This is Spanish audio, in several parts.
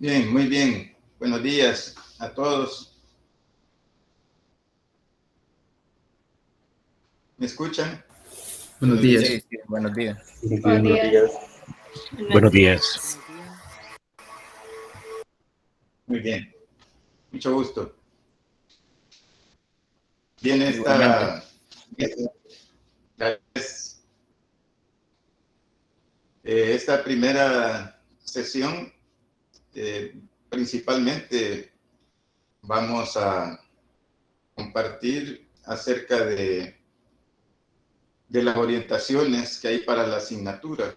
Bien, muy bien. Buenos días a todos. ¿Me escuchan? Buenos días. Sí, sí, buenos días. Buenos días. Buenos días. Muy bien. Mucho gusto. Bien, Igualmente. esta primera sesión, principalmente vamos a compartir acerca de las orientaciones que hay para la asignatura.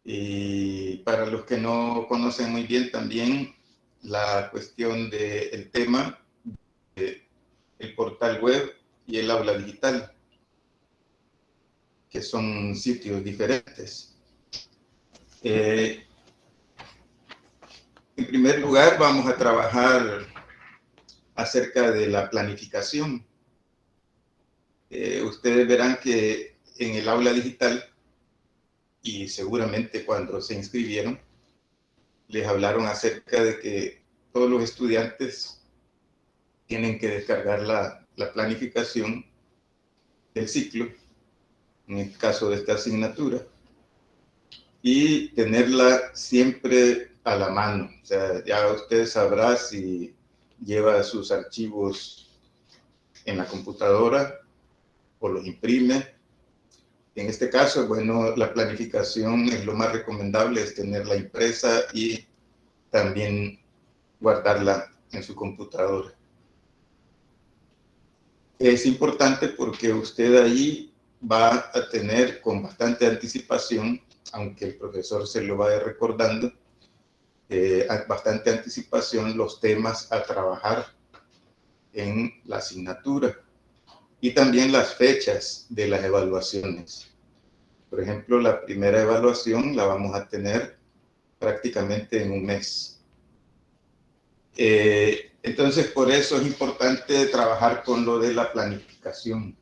Y para los que no conocen muy bien también la cuestión del tema, el portal web y el aula digital, que son sitios diferentes. En primer lugar, vamos a trabajar acerca de la planificación. Ustedes verán que en el aula digital, y seguramente cuando se inscribieron, les hablaron acerca de que todos los estudiantes tienen que descargar la planificación del ciclo, en el caso de esta asignatura, y tenerla siempre a la mano. O sea, ya usted sabrá si lleva sus archivos en la computadora o los imprime. En este caso, bueno, la planificación es lo más recomendable, es tenerla impresa y también guardarla en su computadora. Es importante porque usted ahí va a tener con bastante anticipación, aunque el profesor se lo vaya recordando, bastante anticipación los temas a trabajar en la asignatura y también las fechas de las evaluaciones. Por ejemplo, la primera evaluación la vamos a tener prácticamente en un mes. Entonces, por eso es importante trabajar con lo de la planificación.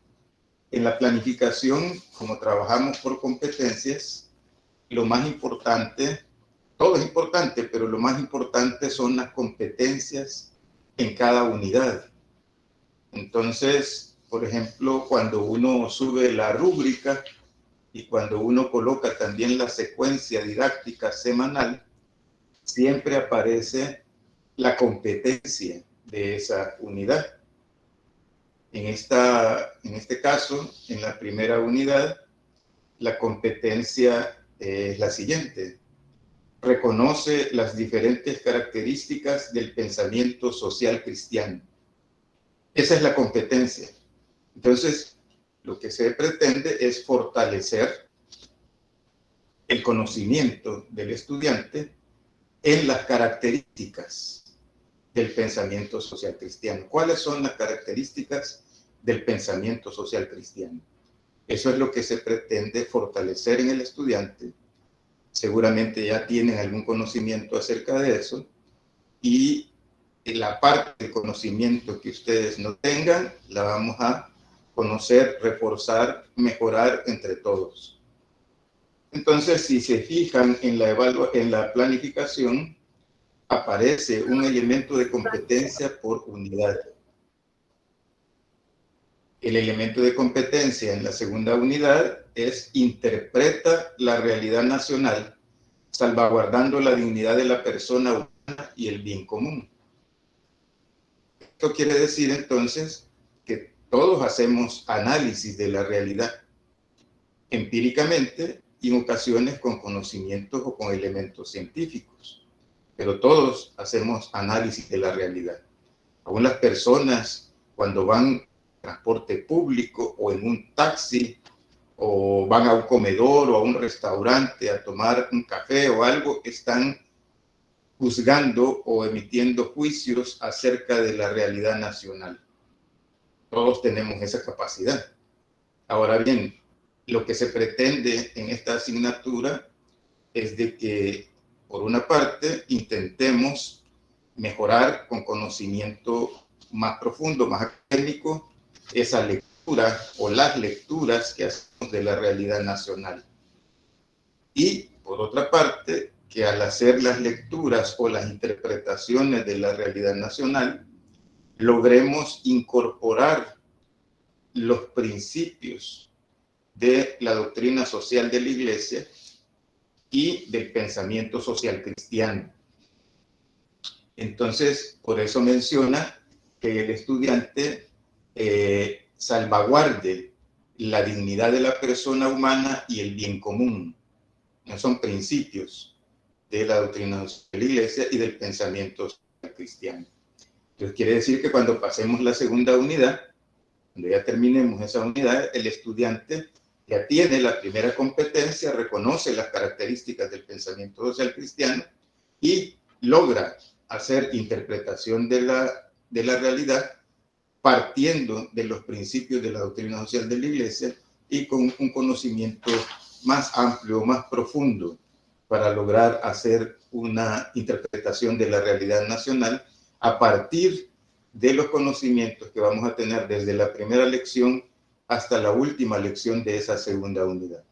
En la planificación, como trabajamos por competencias, lo más importante, todo es importante, pero lo más importante son las competencias en cada unidad. Entonces, por ejemplo, cuando uno sube la rúbrica y cuando uno coloca también la secuencia didáctica semanal, siempre aparece la competencia de esa unidad. En este caso, en la primera unidad, la competencia es la siguiente. Reconoce las diferentes características del pensamiento social cristiano. Esa es la competencia. Entonces, lo que se pretende es fortalecer el conocimiento del estudiante en las características del pensamiento social cristiano. ¿Cuáles son las características del pensamiento social cristiano? Eso es lo que se pretende fortalecer en el estudiante. Seguramente ya tienen algún conocimiento acerca de eso y la parte del conocimiento que ustedes no tengan la vamos a conocer, reforzar, mejorar entre todos. Entonces, si se fijan en la planificación, aparece un elemento de competencia por unidad. El elemento de competencia en la segunda unidad es interpreta la realidad nacional, salvaguardando la dignidad de la persona humana y el bien común. Esto quiere decir entonces que todos hacemos análisis de la realidad empíricamente y en ocasiones con conocimientos o con elementos científicos, pero todos hacemos análisis de la realidad. Aún las personas cuando van en transporte público o en un taxi o van a un comedor o a un restaurante a tomar un café o algo, están juzgando o emitiendo juicios acerca de la realidad nacional. Todos tenemos esa capacidad. Ahora bien, lo que se pretende en esta asignatura es de que, por una parte, intentemos mejorar con conocimiento más profundo, más académico, esa lectura o las lecturas que hacemos de la realidad nacional. Y, por otra parte, que al hacer las lecturas o las interpretaciones de la realidad nacional, logremos incorporar los principios de la doctrina social de la Iglesia y del pensamiento social cristiano. Entonces, por eso menciona que el estudiante salvaguarde la dignidad de la persona humana y el bien común. No son principios de la doctrina de la Iglesia y del pensamiento cristiano. Entonces, quiere decir que cuando pasemos la segunda unidad, cuando ya terminemos esa unidad, el estudiante ya tiene la primera competencia, reconoce las características del pensamiento social cristiano y logra hacer interpretación de la realidad partiendo de los principios de la doctrina social de la Iglesia y con un conocimiento más amplio, más profundo, para lograr hacer una interpretación de la realidad nacional a partir de los conocimientos que vamos a tener desde la primera lección hasta la última lección de esa segunda unidad.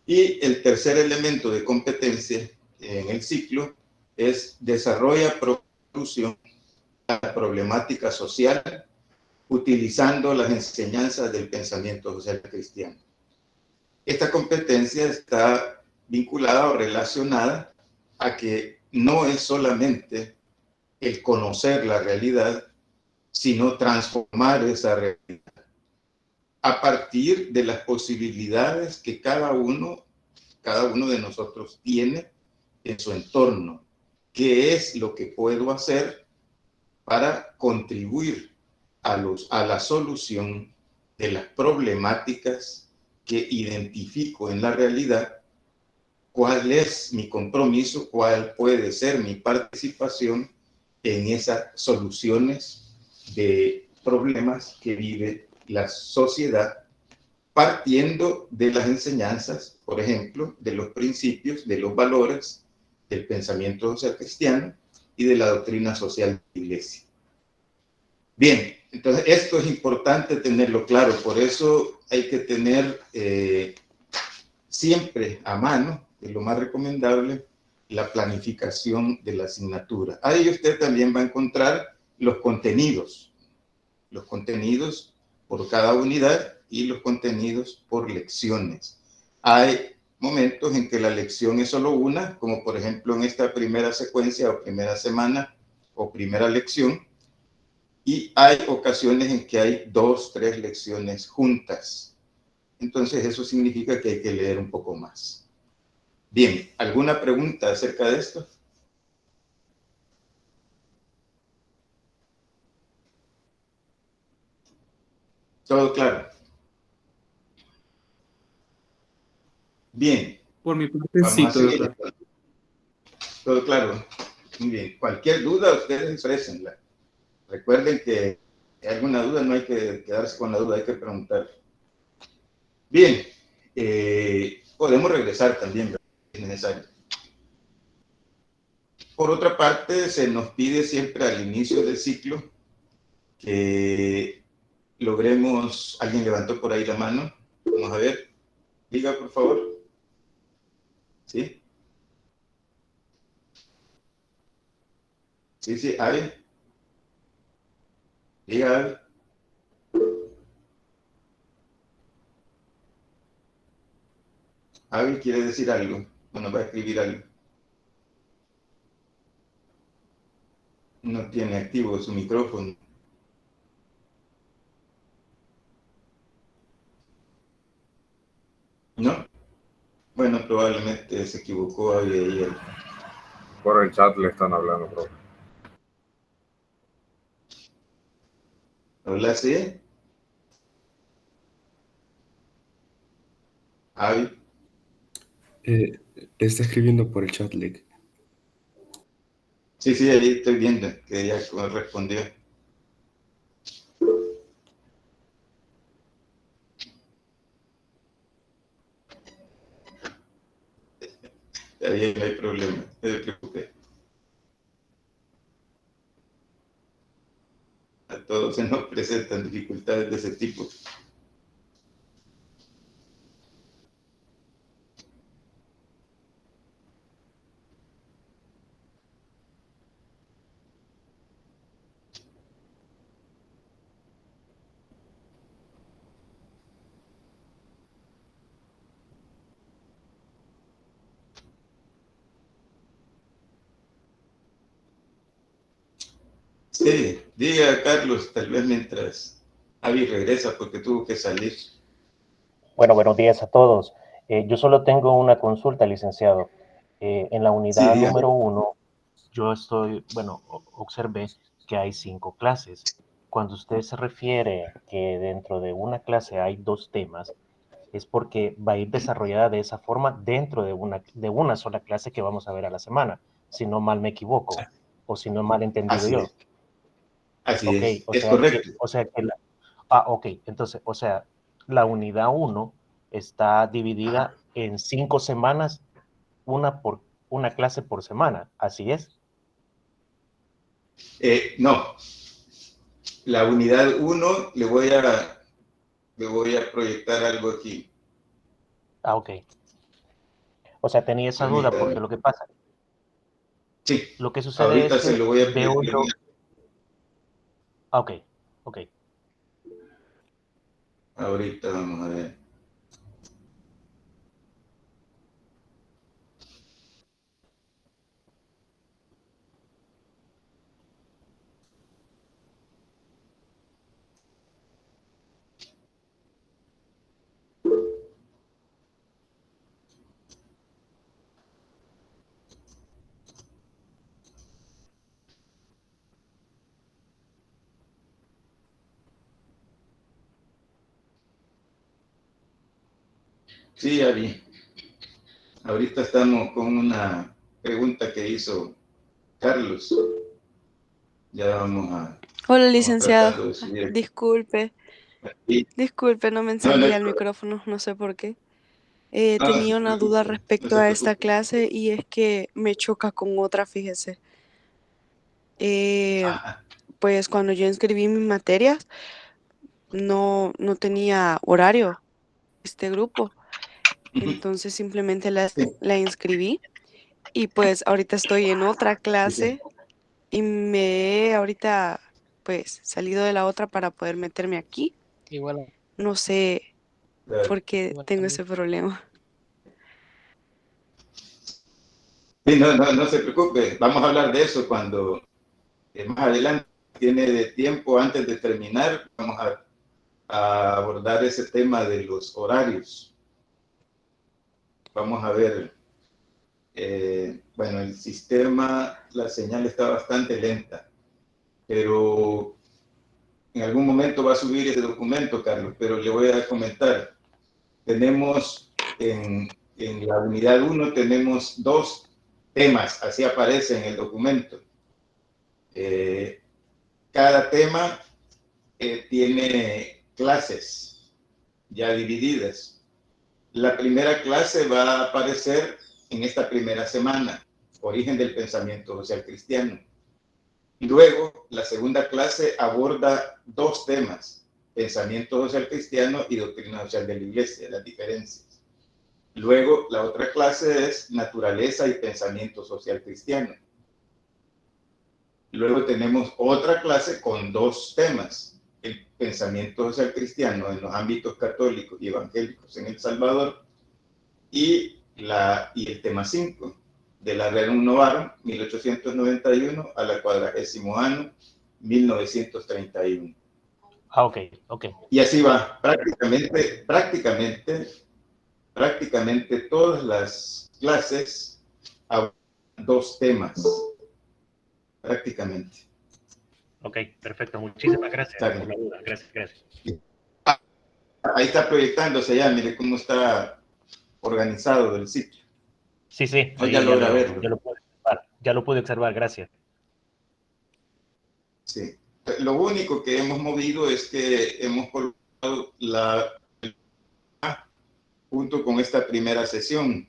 Y el tercer elemento de competencia en el ciclo es desarrolla solución a la problemática social utilizando las enseñanzas del pensamiento social cristiano. Esta competencia está vinculada o relacionada a que no es solamente el conocer la realidad, sino transformar esa realidad a partir de las posibilidades que cada uno de nosotros tiene en su entorno. ¿Qué es lo que puedo hacer para contribuir a la solución de las problemáticas que identifico en la realidad? ¿Cuál es mi compromiso? ¿Cuál puede ser mi participación en esas soluciones de problemas que vive la sociedad, partiendo de las enseñanzas, por ejemplo, de los principios, de los valores del pensamiento social cristiano y de la doctrina social de la Iglesia? Bien, entonces esto es importante tenerlo claro, por eso hay que tener siempre a mano, es lo más recomendable, la planificación de la asignatura. Ahí usted también va a encontrar los contenidos por cada unidad y los contenidos por lecciones. Hay momentos en que la lección es solo una, como por ejemplo en esta primera secuencia o primera semana o primera lección, y hay ocasiones en que hay 2, 3 lecciones juntas. Entonces eso significa que hay que leer un poco más. Bien, ¿alguna pregunta acerca de esto? ¿Todo claro? Bien. Por mi parte, Vamos sí, a todo seguir. claro. Todo claro. Muy bien. Cualquier duda, ustedes exprésenla. Recuerden que si hay alguna duda, no hay que quedarse con la duda, hay que preguntar. Bien. Podemos regresar también, si es necesario. Por otra parte, se nos pide siempre al inicio del ciclo que logremos... ¿Alguien levantó por ahí la mano? Vamos a ver. Diga, por favor. ¿Sí? Sí, Avi. Diga, Avi. Avi quiere decir algo. Bueno, va a escribir algo. No tiene activo su micrófono. ¿No? Bueno, probablemente se equivocó ayer. Por el chat le están hablando, profe. ¿Habla así? Avi. Está escribiendo por el chat, Lick. Sí, ahí estoy viendo que ya respondió. Ahí no hay problema, no se preocupe. A todos se nos presentan dificultades de ese tipo. Sí, diga Carlos, tal vez mientras Avi regresa porque tuvo que salir. Bueno, buenos días a todos. Yo solo tengo una consulta, licenciado. En la Sí, unidad diga. número 1, observé que hay 5 clases. Cuando usted se refiere que dentro de una clase hay 2 temas, es porque va a ir desarrollada de esa forma dentro de una sola clase que vamos a ver a la semana, si no mal me equivoco, o si no mal entendido Así yo. es, así Ok, es correcto. ok, entonces, o sea, la unidad 1 está dividida Ajá. en 5 semanas, una clase por semana, ¿así es? No, la unidad uno le voy a proyectar algo aquí. Ah, ok. O sea, tenía esa duda porque Permítame. Sí, lo que sucede es ahorita se que lo voy a veo proyectar. yo, ah, ok, ok. Ahorita vamos a ver. Sí, Ari. Ahorita estamos con una pregunta que hizo Carlos. Ya Hola, vamos licenciado. tratando de subir Disculpe, aquí. disculpe, no me No, no hay encendía el problema. micrófono, no sé por qué. No se Tenía una duda preocupe, no respecto se a esta preocupe. clase y es que me choca con otra, fíjese. Eh, Ajá. pues cuando yo inscribí mis materias, no tenía horario este grupo, Ujú. entonces simplemente la, Sí, la inscribí y pues ahorita estoy en otra sí, sí. clase y me he ahorita pues salido de la otra para poder meterme aquí. No sé Claro. por qué tengo ese problema. Sí, no se preocupe. Vamos a hablar de eso cuando más adelante tiene de tiempo antes de terminar. Vamos a abordar ese tema de los horarios. Vamos a ver. Bueno, el sistema, la señal está bastante lenta, pero en algún momento va a subir ese documento, Carlos, pero le voy a comentar. Tenemos en la unidad uno tenemos 2 temas, así aparece en el documento. Eh, Cada tema tiene clases ya divididas. La primera clase va a aparecer en esta primera semana, Origen del Pensamiento Social Cristiano. Luego, la segunda clase aborda 2 temas, Pensamiento Social Cristiano y Doctrina Social de la Iglesia, las diferencias. Luego, la otra clase es Naturaleza y Pensamiento Social Cristiano. Luego tenemos otra clase con 2 temas, el pensamiento social cristiano en los ámbitos católicos y evangélicos en El Salvador y el tema 5 de la Rerum Novarum 1891 a la 40º año 1931. Ah, ok, ok. Y así va, prácticamente todas las clases abordan 2 temas, prácticamente. Ok, perfecto. Muchísimas gracias Está por bien. la duda. Gracias, gracias. Ahí está proyectándose ya, mire cómo está organizado el sitio. Sí, sí, No, ya ahí logra verlo. ya lo pude observar. Ya lo pude observar, gracias. Sí. Lo único que hemos movido es que hemos colocado junto con esta primera sesión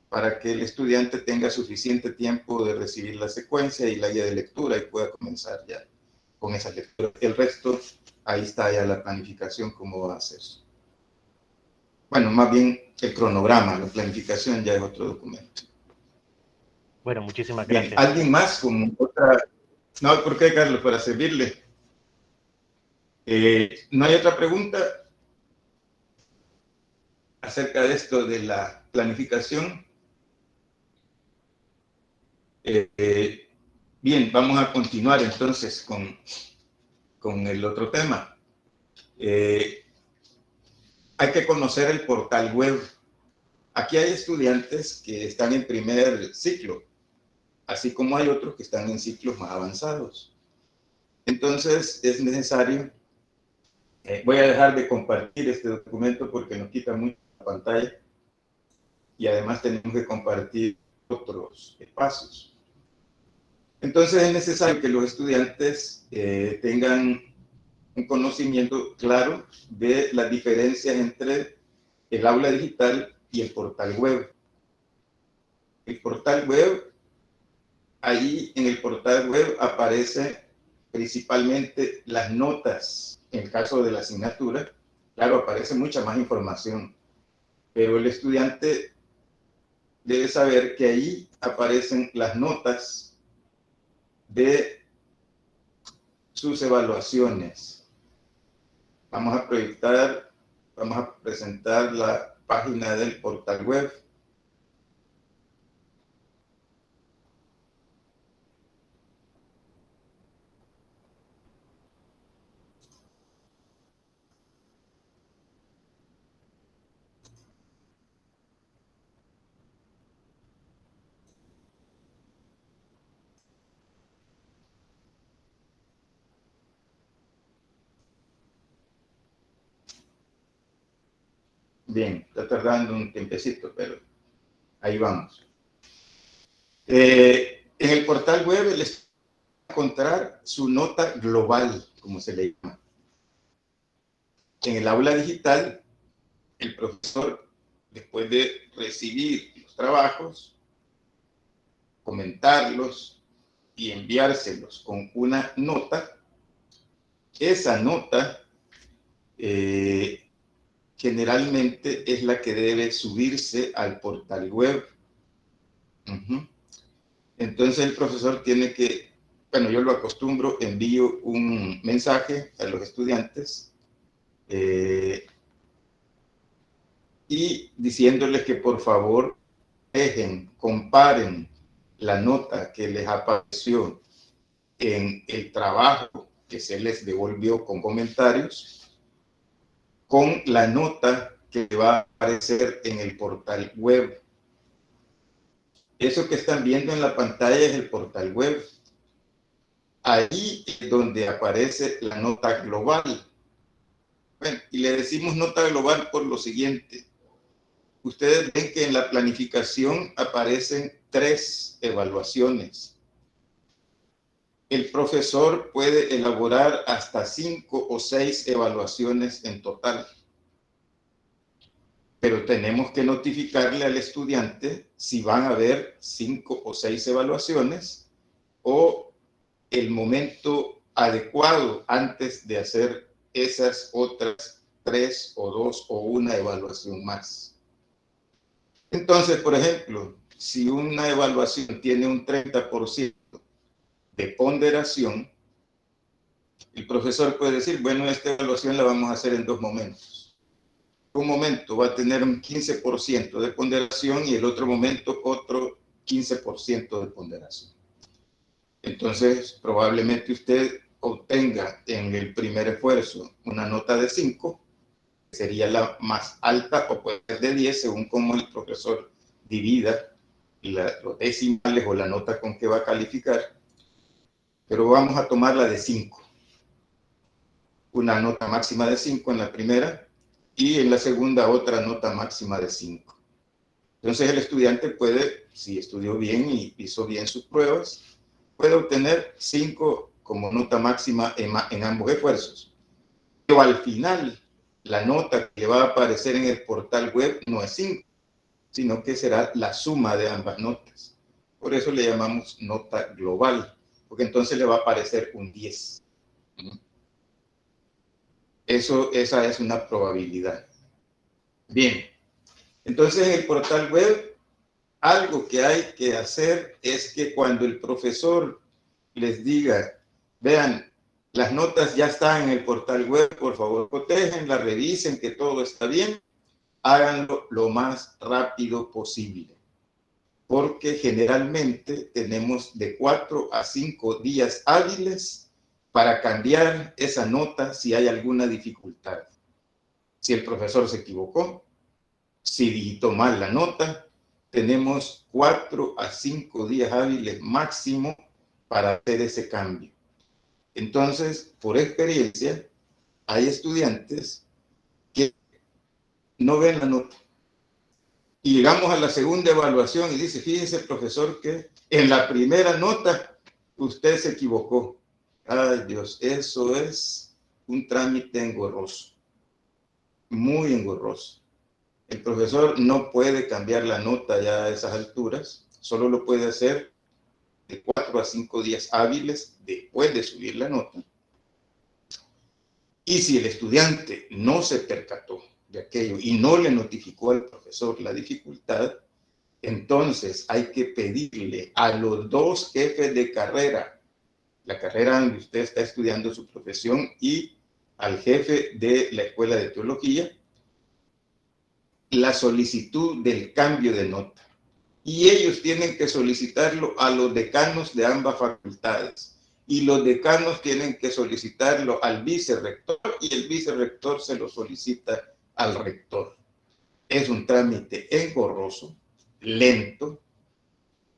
para que el estudiante tenga suficiente tiempo de recibir la secuencia y la guía de lectura y pueda comenzar ya con esa lectura. El resto, ahí está ya la planificación, cómo va a ser. Bueno, más bien el cronograma, la planificación ya es otro documento. Bueno, muchísimas Bien, gracias. ¿alguien más con otra? No, ¿por qué, Carlos? Para servirle. ¿No hay otra pregunta acerca de esto de la planificación? Bien, vamos a continuar entonces con el otro tema. Hay que conocer el portal web. Aquí hay estudiantes que están en primer ciclo, así como hay otros que están en ciclos más avanzados. Entonces es necesario, voy a dejar de compartir este documento porque nos quita mucho la pantalla y además tenemos que compartir otros pasos. Entonces es necesario que los estudiantes tengan un conocimiento claro de las diferencias entre el aula digital y el portal web. El portal web, ahí en el portal web aparecen principalmente las notas. En el caso de la asignatura, claro, aparece mucha más información, pero el estudiante debe saber que ahí aparecen las notas de sus evaluaciones. Vamos a presentar la página del portal web. Bien, está tardando un tiempecito, pero ahí vamos. En el portal web les va a encontrar su nota global, como se le llama. En el aula digital, el profesor, después de recibir los trabajos, comentarlos y enviárselos con una nota, esa nota generalmente es la que debe subirse al portal web. Entonces el profesor tiene que, bueno, yo lo acostumbro, envío un mensaje a los estudiantes y diciéndoles que por favor comparen la nota que les apareció en el trabajo que se les devolvió con comentarios con la nota que va a aparecer en el portal web. Eso que están viendo en la pantalla es el portal web. Ahí es donde aparece la nota global. Bueno, y le decimos nota global por lo siguiente. Ustedes ven que en la planificación aparecen 3 evaluaciones. El profesor puede elaborar hasta 5 o 6 evaluaciones en total. Pero tenemos que notificarle al estudiante si van a haber 5 o 6 evaluaciones o el momento adecuado antes de hacer esas otras 3 o 2 o una evaluación más. Entonces, por ejemplo, si una evaluación tiene un 30% de ponderación, el profesor puede decir, bueno, esta evaluación la vamos a hacer en 2 momentos. Un momento va a tener un 15% de ponderación y el otro momento otro 15% de ponderación. Entonces, probablemente usted obtenga en el primer esfuerzo una nota de 5, que sería la más alta, o puede ser de 10, según cómo el profesor divida los decimales o la nota con que va a calificar. Pero vamos a tomar la de 5. Una nota máxima de 5 en la primera y en la segunda otra nota máxima de 5. Entonces el estudiante puede, si estudió bien y hizo bien sus pruebas, puede obtener 5 como nota máxima en ambos esfuerzos. Pero al final, la nota que va a aparecer en el portal web no es 5, sino que será la suma de ambas notas. Por eso le llamamos nota global, porque entonces le va a aparecer un 10. Esa es una probabilidad. Bien, entonces en el portal web, algo que hay que hacer es que cuando el profesor les diga, vean, las notas ya están en el portal web, por favor, protéjenla, revisen que todo está bien, háganlo lo más rápido posible. porque generalmente tenemos de 4 a 5 días hábiles para cambiar esa nota si hay alguna dificultad. Si el profesor se equivocó, si digitó mal la nota, tenemos 4 a 5 días hábiles máximo para hacer ese cambio. Entonces, por experiencia, hay estudiantes que no ven la nota. Y llegamos a la segunda evaluación y dice, fíjese, profesor, que en la primera nota usted se equivocó. Ay, Dios, eso es un trámite engorroso, muy engorroso. El profesor no puede cambiar la nota ya a esas alturas, solo lo puede hacer de 4 a 5 días hábiles después de subir la nota. Y si el estudiante no se percató de aquello y no le notificó al profesor la dificultad, entonces hay que pedirle a los 2 jefes de carrera, la carrera donde usted está estudiando su profesión, y al jefe de la Escuela de Teología, la solicitud del cambio de nota. Y ellos tienen que solicitarlo a los decanos de ambas facultades. Y los decanos tienen que solicitarlo al vicerrector y el vicerrector se lo solicita al rector. Es un trámite engorroso, lento,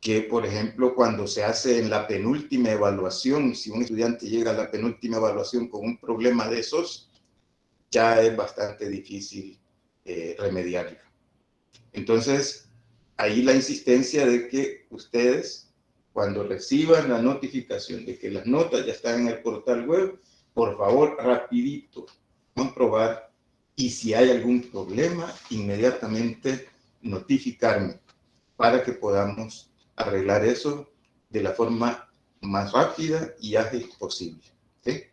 que por ejemplo cuando se hace en la penúltima evaluación, si un estudiante llega a la penúltima evaluación con un problema de esos, ya es bastante difícil remediarlo. Entonces, ahí la insistencia de que ustedes, cuando reciban la notificación de que las notas ya están en el portal web, por favor, rapidito, comprobar, y si hay algún problema, inmediatamente notificarme para que podamos arreglar eso de la forma más rápida y ágil posible. ¿Sí?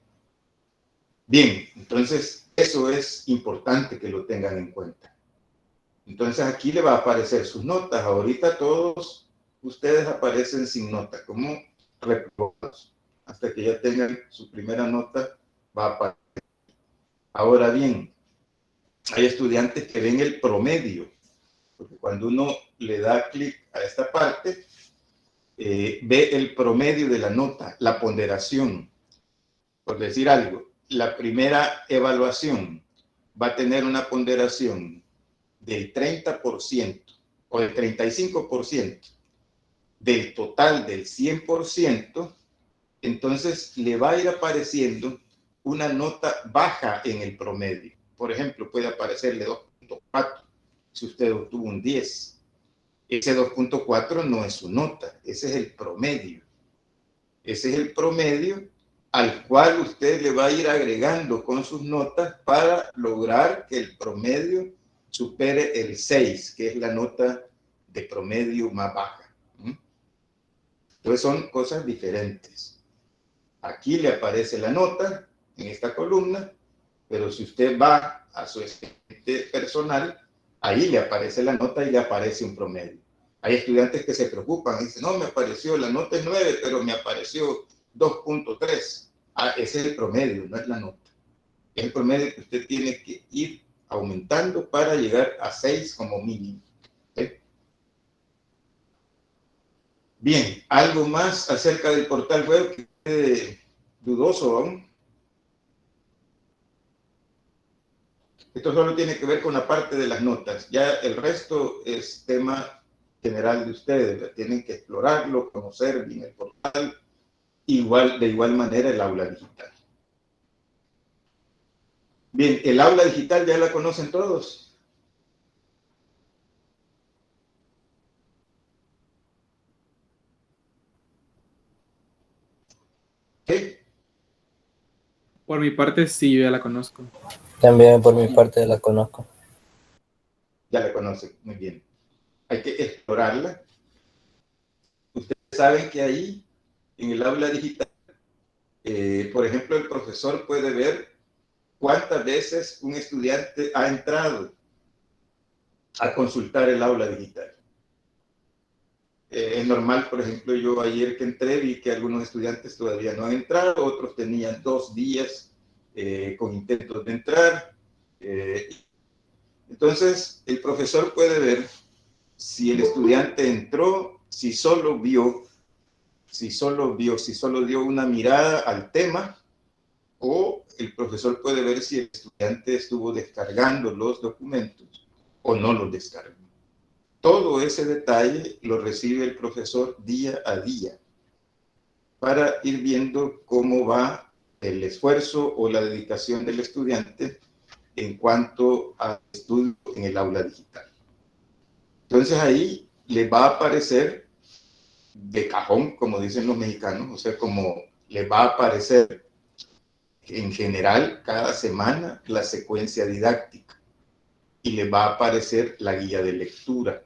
Bien, entonces eso es importante que lo tengan en cuenta. Entonces aquí le va a aparecer sus notas. Ahorita todos ustedes aparecen sin nota, como reprobados. Hasta que ya tengan su primera nota, va a aparecer. Ahora bien, hay estudiantes que ven el promedio, porque cuando uno le da clic a esta parte, ve el promedio de la nota, la ponderación. Por decir algo, la primera evaluación va a tener una ponderación del 30% o del 35% del total del 100%, entonces le va a ir apareciendo una nota baja en el promedio. Por ejemplo, puede aparecerle 2.4 si usted obtuvo un 10. Ese 2.4 no es su nota, ese es el promedio. Ese es el promedio al cual usted le va a ir agregando con sus notas para lograr que el promedio supere el 6, que es la nota de promedio más baja. Entonces son cosas diferentes. Aquí le aparece la nota en esta columna, pero si usted va a su expediente personal, ahí le aparece la nota y le aparece un promedio. Hay estudiantes que se preocupan y dicen, no, me apareció, la nota es 9, pero me apareció 2.3. Ah, ese es el promedio, no es la nota. Es el promedio que usted tiene que ir aumentando para llegar a 6 como mínimo. ¿Sí? Bien, ¿algo más acerca del portal web que esté dudoso aún? Esto solo tiene que ver con la parte de las notas. Ya el resto es tema general de ustedes. Tienen que explorarlo, conocer bien el portal, de igual manera el aula digital. Bien, el aula digital ya la conocen todos. ¿Sí? Por mi parte, sí, yo ya la conozco. También por mi parte la conozco. Ya la conocen, muy bien. Hay que explorarla. Ustedes saben que ahí, en el aula digital, por ejemplo, el profesor puede ver cuántas veces un estudiante ha entrado a consultar el aula digital. Es normal, por ejemplo, yo ayer que entré vi que algunos estudiantes todavía no han entrado, otros tenían 2 días con intentos de entrar. Entonces, el profesor puede ver si el estudiante entró, si solo dio una mirada al tema, o el profesor puede ver si el estudiante estuvo descargando los documentos o no los descargó. Todo ese detalle lo recibe el profesor día a día para ir viendo cómo va el esfuerzo o la dedicación del estudiante en cuanto al estudio en el aula digital. Entonces ahí le va a aparecer de cajón, como dicen los mexicanos, o sea, como le va a aparecer en general cada semana la secuencia didáctica y le va a aparecer la guía de lectura.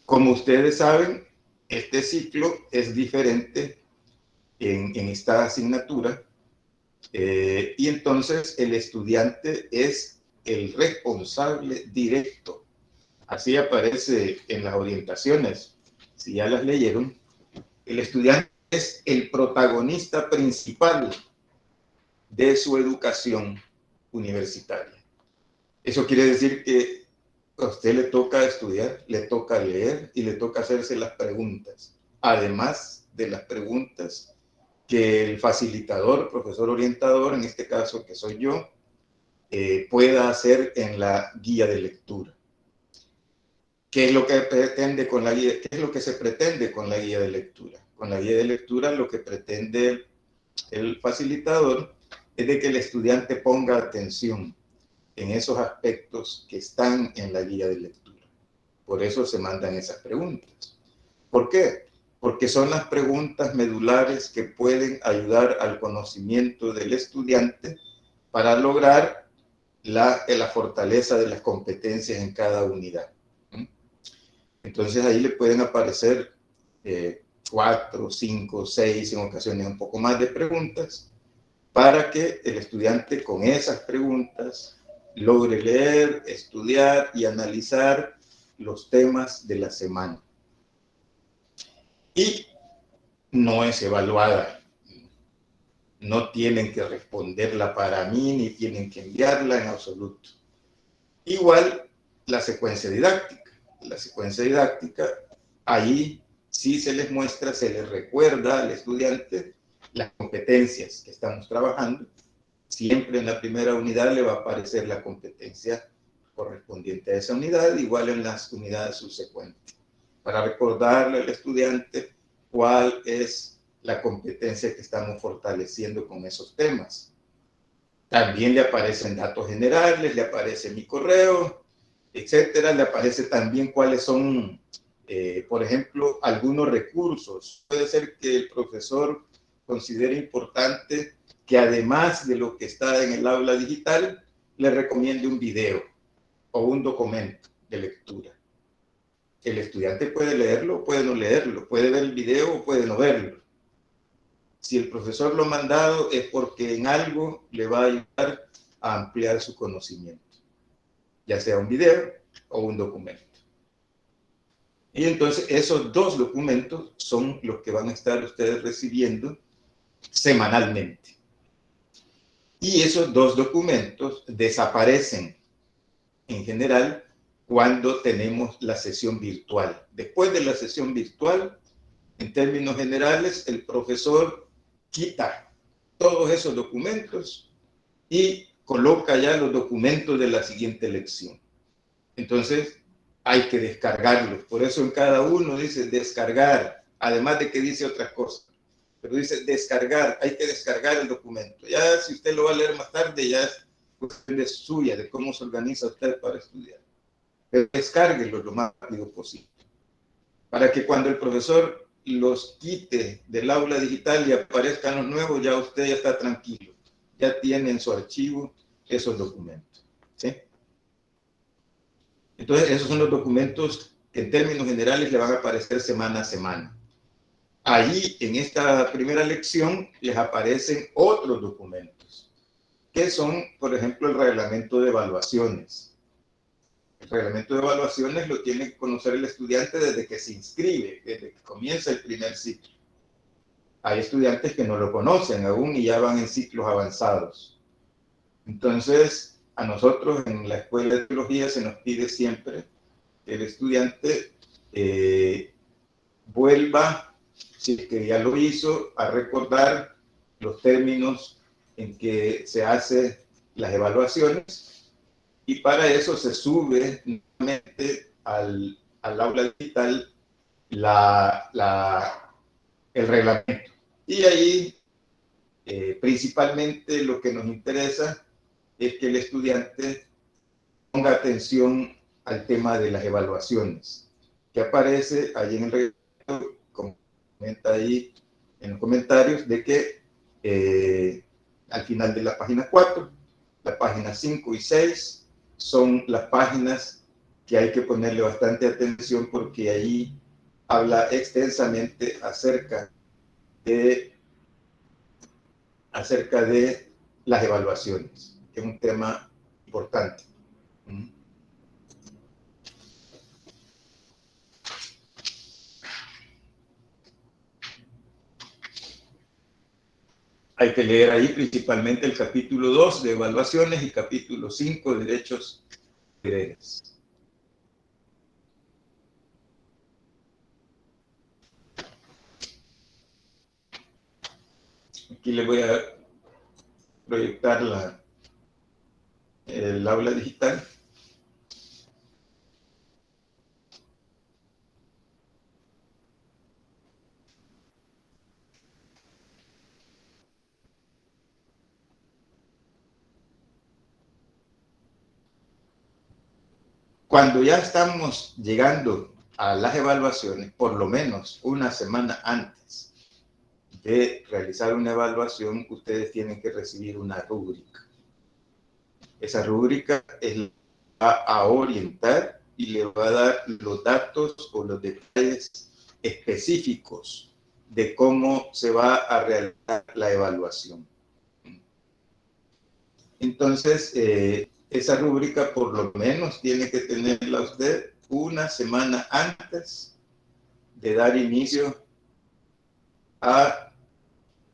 Como ustedes saben, este ciclo es diferente en esta asignatura y entonces el estudiante es el responsable directo. Así aparece en las orientaciones, si ya las leyeron. El estudiante es el protagonista principal de su educación universitaria. Eso quiere decir que a usted le toca estudiar, le toca leer y le toca hacerse las preguntas, además de las preguntas que el facilitador, profesor orientador, en este caso que soy yo, pueda hacer en la guía de lectura. ¿Qué es lo que pretende con la guía? ¿Qué es lo que se pretende con la guía de lectura? Con la guía de lectura lo que pretende el facilitador es de que el estudiante ponga atención en esos aspectos que están en la guía de lectura. Por eso se mandan esas preguntas. ¿Por qué? Porque son las preguntas medulares que pueden ayudar al conocimiento del estudiante para lograr la fortaleza de las competencias en cada unidad. Entonces ahí le pueden aparecer 4, 5, 6, en ocasiones un poco más de preguntas, para que el estudiante con esas preguntas logre leer, estudiar y analizar los temas de la semana. Y no es evaluada. No tienen que responderla para mí, ni tienen que enviarla en absoluto. Igual la secuencia didáctica. La secuencia didáctica, ahí sí se les muestra, se les recuerda al estudiante las competencias que estamos trabajando. Siempre en la primera unidad le va a aparecer la competencia correspondiente a esa unidad, igual en las unidades subsecuentes, para recordarle al estudiante cuál es la competencia que estamos fortaleciendo con esos temas. También le aparecen datos generales, le aparece mi correo, etcétera. Le aparece también cuáles son, por ejemplo, algunos recursos. Puede ser que el profesor considere importante que además de lo que está en el aula digital, le recomiende un video o un documento de lectura. El estudiante puede leerlo o puede no leerlo, puede ver el video o puede no verlo. Si el profesor lo ha mandado es porque en algo le va a ayudar a ampliar su conocimiento, ya sea un video o un documento. Y entonces esos dos documentos son los que van a estar ustedes recibiendo semanalmente. Y esos dos documentos desaparecen en general cuando tenemos la sesión virtual. Después de la sesión virtual, en términos generales, el profesor quita todos esos documentos y coloca ya los documentos de la siguiente lección. Entonces, hay que descargarlos. Por eso en cada uno dice descargar, además de que dice otras cosas. Pero dice descargar, hay que descargar el documento. Ya si usted lo va a leer más tarde, ya es cuestión suya, de cómo se organiza usted para estudiar. Pero descárguelo lo más rápido posible. Para que cuando el profesor los quite del aula digital y aparezcan los nuevos, ya usted ya está tranquilo. Ya tiene en su archivo esos documentos. ¿Sí? Entonces, esos son los documentos que en términos generales le van a aparecer semana a semana. Allí, en esta primera lección, les aparecen otros documentos, que son, por ejemplo, el reglamento de evaluaciones. El reglamento de evaluaciones lo tiene que conocer el estudiante desde que se inscribe, desde que comienza el primer ciclo. Hay estudiantes que no lo conocen aún y ya van en ciclos avanzados. Entonces, a nosotros en la Escuela de Teología se nos pide siempre que el estudiante vuelva, si es que ya lo hizo, a recordar los términos en que se hacen las evaluaciones, y para eso se sube nuevamente al aula digital el reglamento. Y ahí principalmente lo que nos interesa es que el estudiante ponga atención al tema de las evaluaciones, que aparece ahí en el reglamento, como comenta ahí en los comentarios, de que al final de la página 4, la página 5 y 6 son las páginas que hay que ponerle bastante atención, porque ahí habla extensamente acerca de las evaluaciones, que es un tema importante. Hay que leer ahí principalmente el capítulo 2 de evaluaciones y capítulo 5 de derechos y deberes. Aquí les voy a proyectar el aula digital. Cuando ya estamos llegando a las evaluaciones, por lo menos una semana antes de realizar una evaluación, ustedes tienen que recibir una rúbrica. Esa rúbrica va a orientar y le va a dar los datos o los detalles específicos de cómo se va a realizar la evaluación. Entonces, esa rúbrica por lo menos tiene que tenerla usted una semana antes de dar inicio a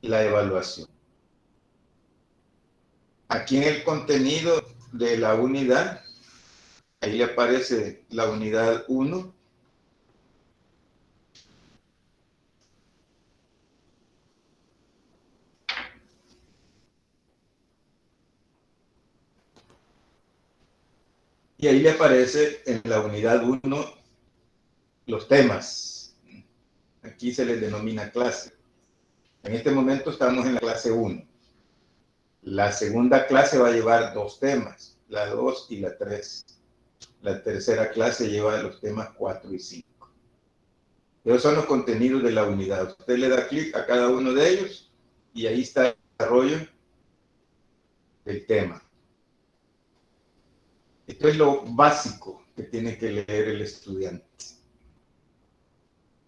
la evaluación. Aquí en el contenido de la unidad, ahí le aparece la unidad 1. Y ahí le aparece en la unidad 1 los temas. Aquí se les denomina clase. En este momento estamos en la clase 1. La segunda clase va a llevar 2 temas, la 2 y la 3. La tercera clase lleva los temas 4 y 5. Esos son los contenidos de la unidad. Usted le da clic a cada uno de ellos y ahí está el desarrollo del tema. Esto es lo básico que tiene que leer el estudiante.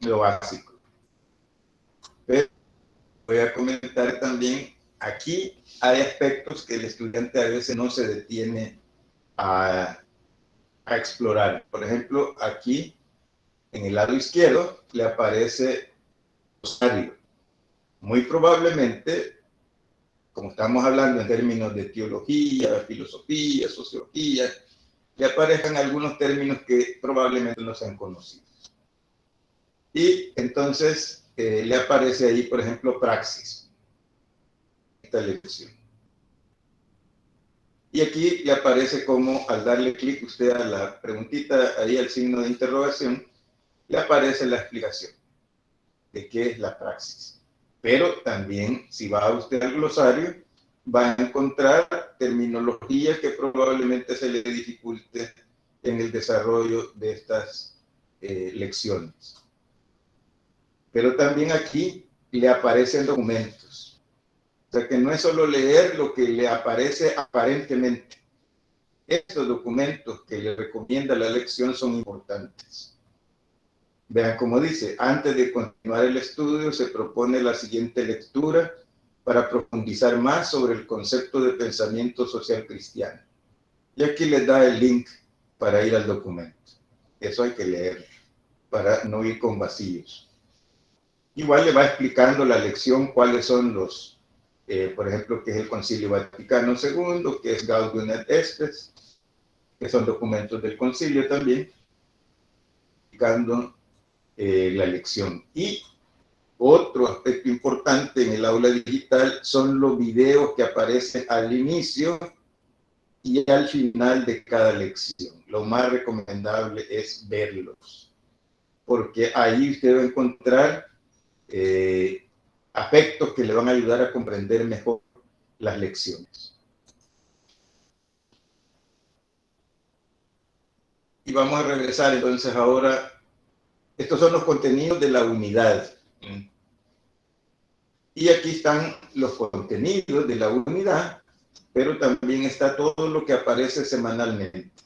Lo básico. Pero voy a comentar también, aquí hay aspectos que el estudiante a veces no se detiene a explorar. Por ejemplo, aquí en el lado izquierdo le aparece glosario. Muy probablemente, como estamos hablando en términos de teología, filosofía, sociología, le aparezcan algunos términos que probablemente no sean conocidos. Y entonces le aparece ahí, por ejemplo, praxis. Esta lección. Y aquí le aparece como al darle clic usted a la preguntita, ahí al signo de interrogación, le aparece la explicación de qué es la praxis. Pero también, si va usted al glosario, va a encontrar terminología que probablemente se le dificulte en el desarrollo de estas lecciones. Pero también aquí le aparecen documentos. O sea que no es solo leer lo que le aparece aparentemente. Estos documentos que le recomienda la lección son importantes. Vean cómo dice, antes de continuar el estudio se propone la siguiente lectura para profundizar más sobre el concepto de pensamiento social cristiano. Y aquí les da el link para ir al documento. Eso hay que leer para no ir con vacíos. Igual le va explicando la lección cuáles son los, por ejemplo, qué es el Concilio Vaticano II, qué es Gaudium et Spes, que son documentos del concilio también. explicando la lección. Y otro aspecto importante en el aula digital son los videos que aparecen al inicio y al final de cada lección. Lo más recomendable es verlos, porque ahí usted va a encontrar aspectos que le van a ayudar a comprender mejor las lecciones. Y vamos a regresar entonces ahora. Estos son los contenidos de la unidad. Y aquí están los contenidos de la unidad, pero también está todo lo que aparece semanalmente.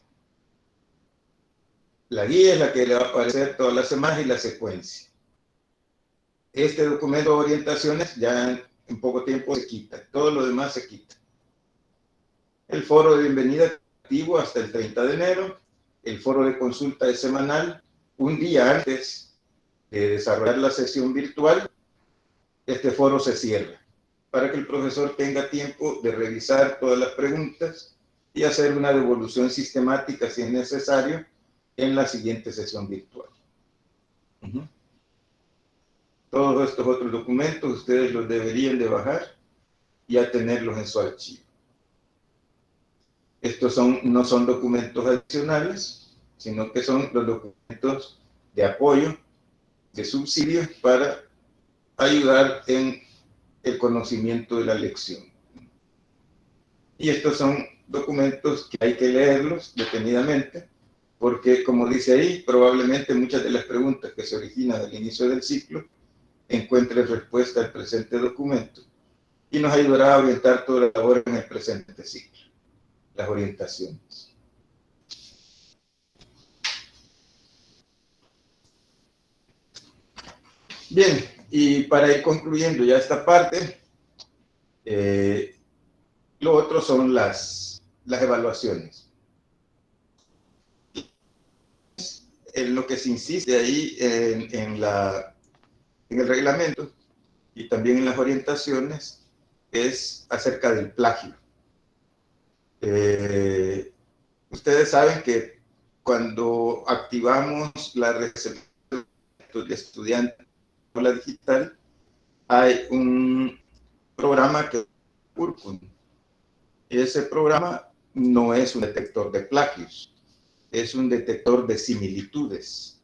La guía es la que le va a aparecer todas las semanas y la secuencia. Este documento de orientaciones ya en poco tiempo se quita, todo lo demás se quita. El foro de bienvenida activo hasta el 30 de enero, el foro de consulta es semanal, un día antes de desarrollar la sesión virtual, este foro se cierra para que el profesor tenga tiempo de revisar todas las preguntas y hacer una devolución sistemática si es necesario en la siguiente sesión virtual. Todos estos otros documentos ustedes los deberían de bajar y a tenerlos en su archivo. Estos no son documentos adicionales, sino que son los documentos de apoyo, de subsidio para ayudar en el conocimiento de la lección. Y estos son documentos que hay que leerlos detenidamente, porque como dice ahí, probablemente muchas de las preguntas que se originan al inicio del ciclo encuentren respuesta al presente documento y nos ayudará a orientar toda la labor en el presente ciclo, las orientaciones. Bien, y para ir concluyendo ya esta parte, lo otro son las evaluaciones. En lo que se insiste ahí en el reglamento y también en las orientaciones es acerca del plagio. Ustedes saben que cuando activamos la recepción de estudiantes de la digital, hay un programa que es Urcun. Ese programa no es un detector de plagios, es un detector de similitudes.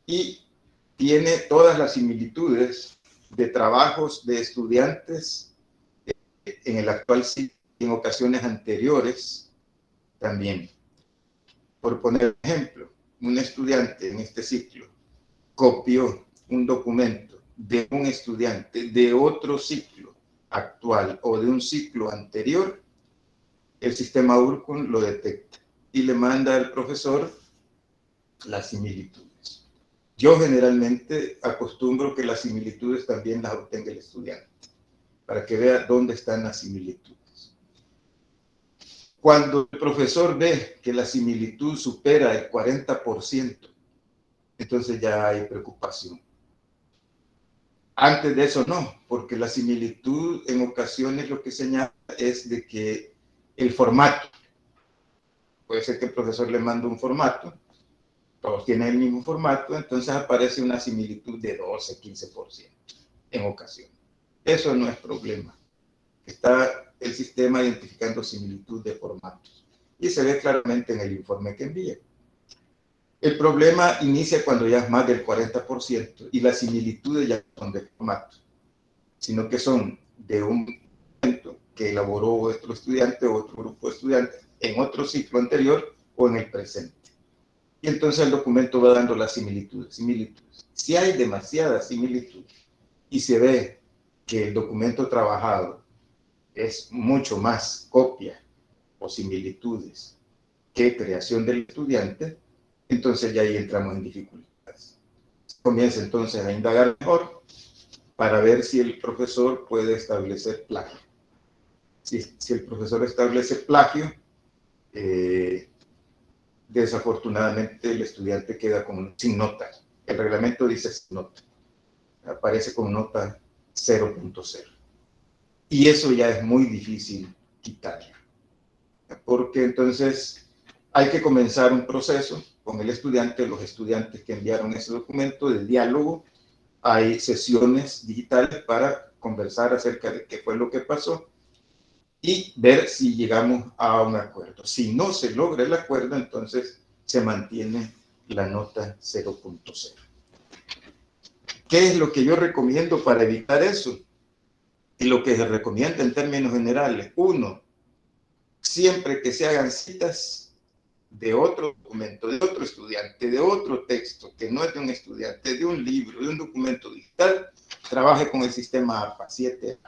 Y tiene todas las similitudes de trabajos de estudiantes en el actual ciclo y en ocasiones anteriores también. Por poner un ejemplo, un estudiante en este ciclo copió un documento de un estudiante de otro ciclo actual o de un ciclo anterior, el sistema Urcun lo detecta y le manda al profesor las similitudes. Yo generalmente acostumbro que las similitudes también las obtenga el estudiante, para que vea dónde están las similitudes. Cuando el profesor ve que la similitud supera el 40%, entonces ya hay preocupación. Antes de eso no, porque la similitud en ocasiones lo que señala es de que el formato, puede ser que el profesor le mande un formato, todos tienen el mismo formato, entonces aparece una similitud de 12, 15% en ocasiones. Eso no es problema. Está el sistema identificando similitud de formatos y se ve claramente en el informe que envía. El problema inicia cuando ya es más del 40% y las similitudes ya no son de formato, sino que son de un documento que elaboró otro estudiante o otro grupo de estudiantes en otro ciclo anterior o en el presente. Y entonces el documento va dando las similitudes. Si hay demasiadas similitudes y se ve que el documento trabajado es mucho más copia o similitudes que creación del estudiante, entonces ya ahí entramos en dificultades. Comienza entonces a indagar mejor para ver si el profesor puede establecer plagio. Si el profesor establece plagio, desafortunadamente el estudiante queda sin nota. El reglamento dice sin nota. Aparece con nota 0.0. Y eso ya es muy difícil quitarlo. Porque entonces hay que comenzar un proceso, con el estudiante, los estudiantes que enviaron ese documento de diálogo. Hay sesiones digitales para conversar acerca de qué fue lo que pasó y ver si llegamos a un acuerdo. Si no se logra el acuerdo, entonces se mantiene la nota 0.0. ¿Qué es lo que yo recomiendo para evitar eso? Y lo que se recomienda en términos generales. Uno, siempre que se hagan citas de otro documento, de otro estudiante, de otro texto, que no es de un estudiante, de un libro, de un documento digital, trabaje con el sistema APA 7.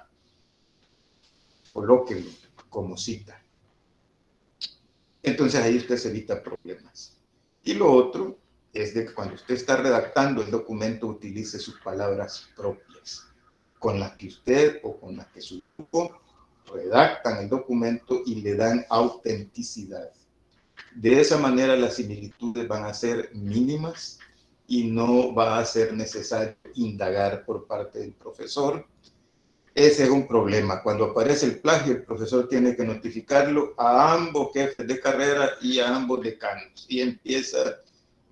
Colóquenlo como cita. Entonces ahí usted se evita problemas. Y lo otro es de que cuando usted está redactando el documento, utilice sus palabras propias, con las que usted o con las que su grupo redactan el documento y le dan autenticidad. De esa manera las similitudes van a ser mínimas y no va a ser necesario indagar por parte del profesor. Ese es un problema. Cuando aparece el plagio, el profesor tiene que notificarlo a ambos jefes de carrera y a ambos decanos. Y empieza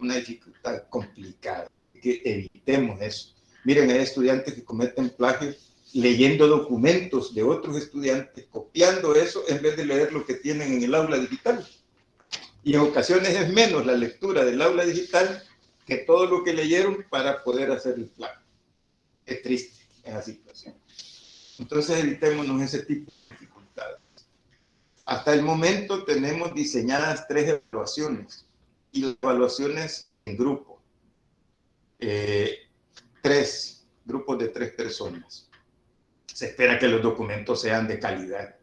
una dificultad complicada. Que evitemos eso. Miren, hay estudiantes que cometen plagio leyendo documentos de otros estudiantes, copiando eso en vez de leer lo que tienen en el aula digital. Y en ocasiones es menos la lectura del aula digital que todo lo que leyeron para poder hacer el plagio. Es triste esa situación. Entonces evitémonos ese tipo de dificultades. Hasta el momento tenemos diseñadas 3 evaluaciones y las evaluaciones en grupo. 3 grupos de 3 personas. Se espera que los documentos sean de calidad,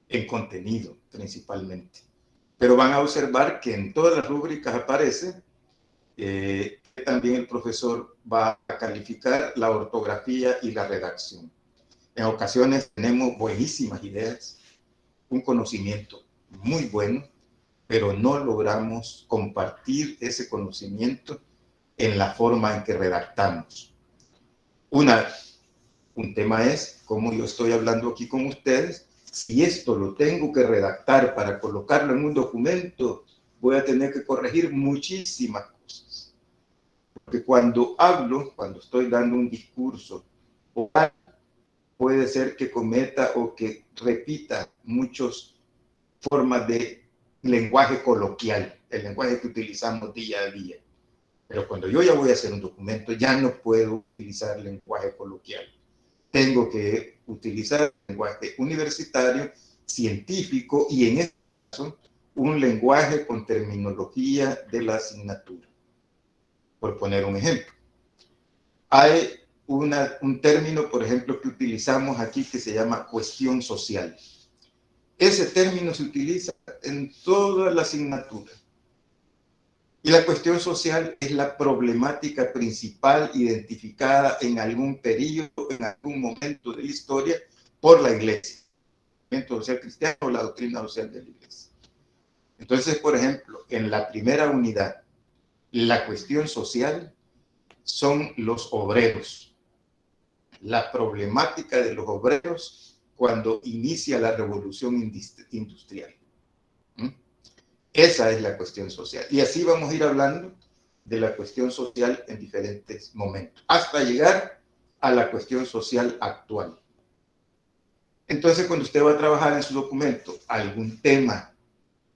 en contenido principalmente. Pero van a observar que en todas las rúbricas aparece que también el profesor va a calificar la ortografía y la redacción. En ocasiones tenemos buenísimas ideas, un conocimiento muy bueno, pero no logramos compartir ese conocimiento en la forma en que redactamos. Un tema es, como yo estoy hablando aquí con ustedes, si esto lo tengo que redactar para colocarlo en un documento, voy a tener que corregir muchísimas cosas. Porque cuando hablo, cuando estoy dando un discurso oral, puede ser que cometa o que repita muchas formas de lenguaje coloquial, el lenguaje que utilizamos día a día. Pero cuando yo ya voy a hacer un documento, ya no puedo utilizar lenguaje coloquial. Tengo que utilizar lenguaje universitario, científico y en este caso un lenguaje con terminología de la asignatura. Por poner un ejemplo. Hay un término, por ejemplo, que utilizamos aquí que se llama cuestión social. Ese término se utiliza en toda la asignatura. Y la cuestión social es la problemática principal identificada en algún periodo, en algún momento de la historia por la Iglesia. El movimiento social cristiano o la doctrina social de la Iglesia. Entonces, por ejemplo, en la primera unidad, la cuestión social son los obreros. La problemática de los obreros cuando inicia la revolución industrial. Esa es la cuestión social. Y así vamos a ir hablando de la cuestión social en diferentes momentos, hasta llegar a la cuestión social actual. Entonces, cuando usted va a trabajar en su documento algún tema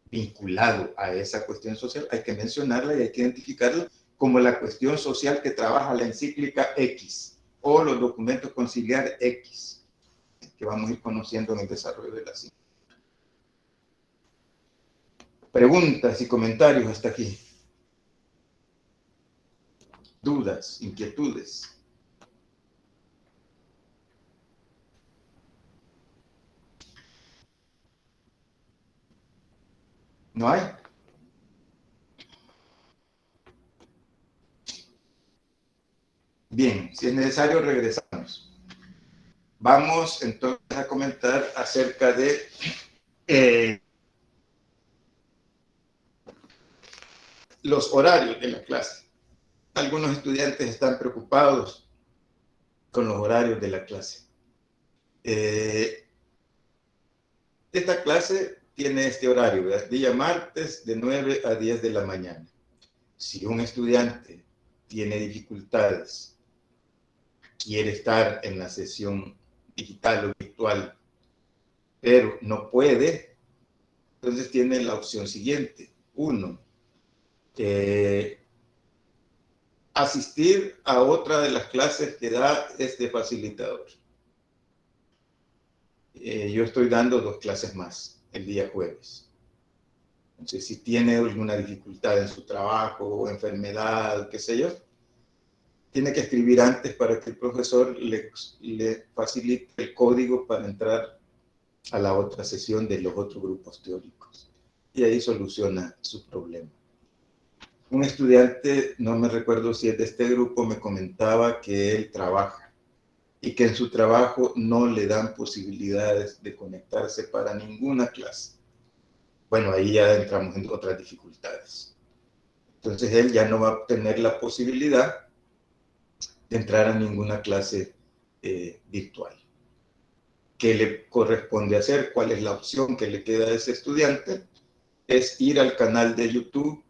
vinculado a esa cuestión social, hay que mencionarla y hay que identificarla como la cuestión social que trabaja la encíclica X o los documentos conciliar X, que vamos a ir conociendo en el desarrollo de la ciencia. Preguntas y comentarios hasta aquí. Dudas, inquietudes. ¿No hay? Bien, si es necesario regresamos. Vamos entonces a comentar acerca de los horarios de la clase. Algunos estudiantes están preocupados con los horarios de la clase. Esta clase tiene este horario, ¿verdad? Día martes de 9 a 10 de la mañana. Si un estudiante tiene dificultades, quiere estar en la sesión digital o virtual, pero no puede, entonces tiene la opción siguiente. Uno, asistir a otra de las clases que da este facilitador. Yo estoy dando 2 clases más el día jueves. Entonces, si tiene alguna dificultad en su trabajo o enfermedad, qué sé yo, tiene que escribir antes para que el profesor le facilite el código para entrar a la otra sesión de los otros grupos teóricos. Y ahí soluciona su problema. Un estudiante, no me recuerdo si es de este grupo, me comentaba que él trabaja y que en su trabajo no le dan posibilidades de conectarse para ninguna clase. Bueno, ahí ya entramos en otras dificultades. Entonces él ya no va a tener la posibilidad de entrar a ninguna clase virtual. ¿Qué le corresponde hacer? ¿Cuál es la opción que le queda a ese estudiante? Es ir al canal de YouTube.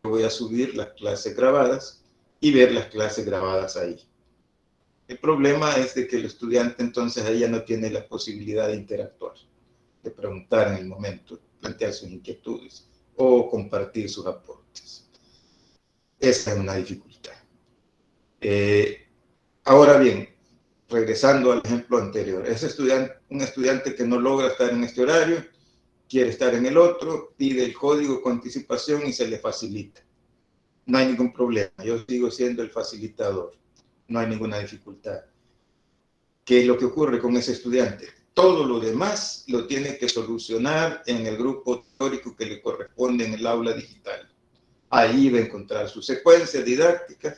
Voy a subir las clases grabadas y ver las clases grabadas ahí. El problema es de que el estudiante entonces ahí ya no tiene la posibilidad de interactuar, de preguntar en el momento, plantear sus inquietudes o compartir sus aportes. Esa es una dificultad. Ahora bien, regresando al ejemplo anterior, un estudiante que no logra estar en este horario, quiere estar en el otro, pide el código con anticipación y se le facilita. No hay ningún problema, yo sigo siendo el facilitador, no hay ninguna dificultad. ¿Qué es lo que ocurre con ese estudiante? Todo lo demás lo tiene que solucionar en el grupo teórico que le corresponde en el aula digital. Ahí va a encontrar su secuencia didáctica,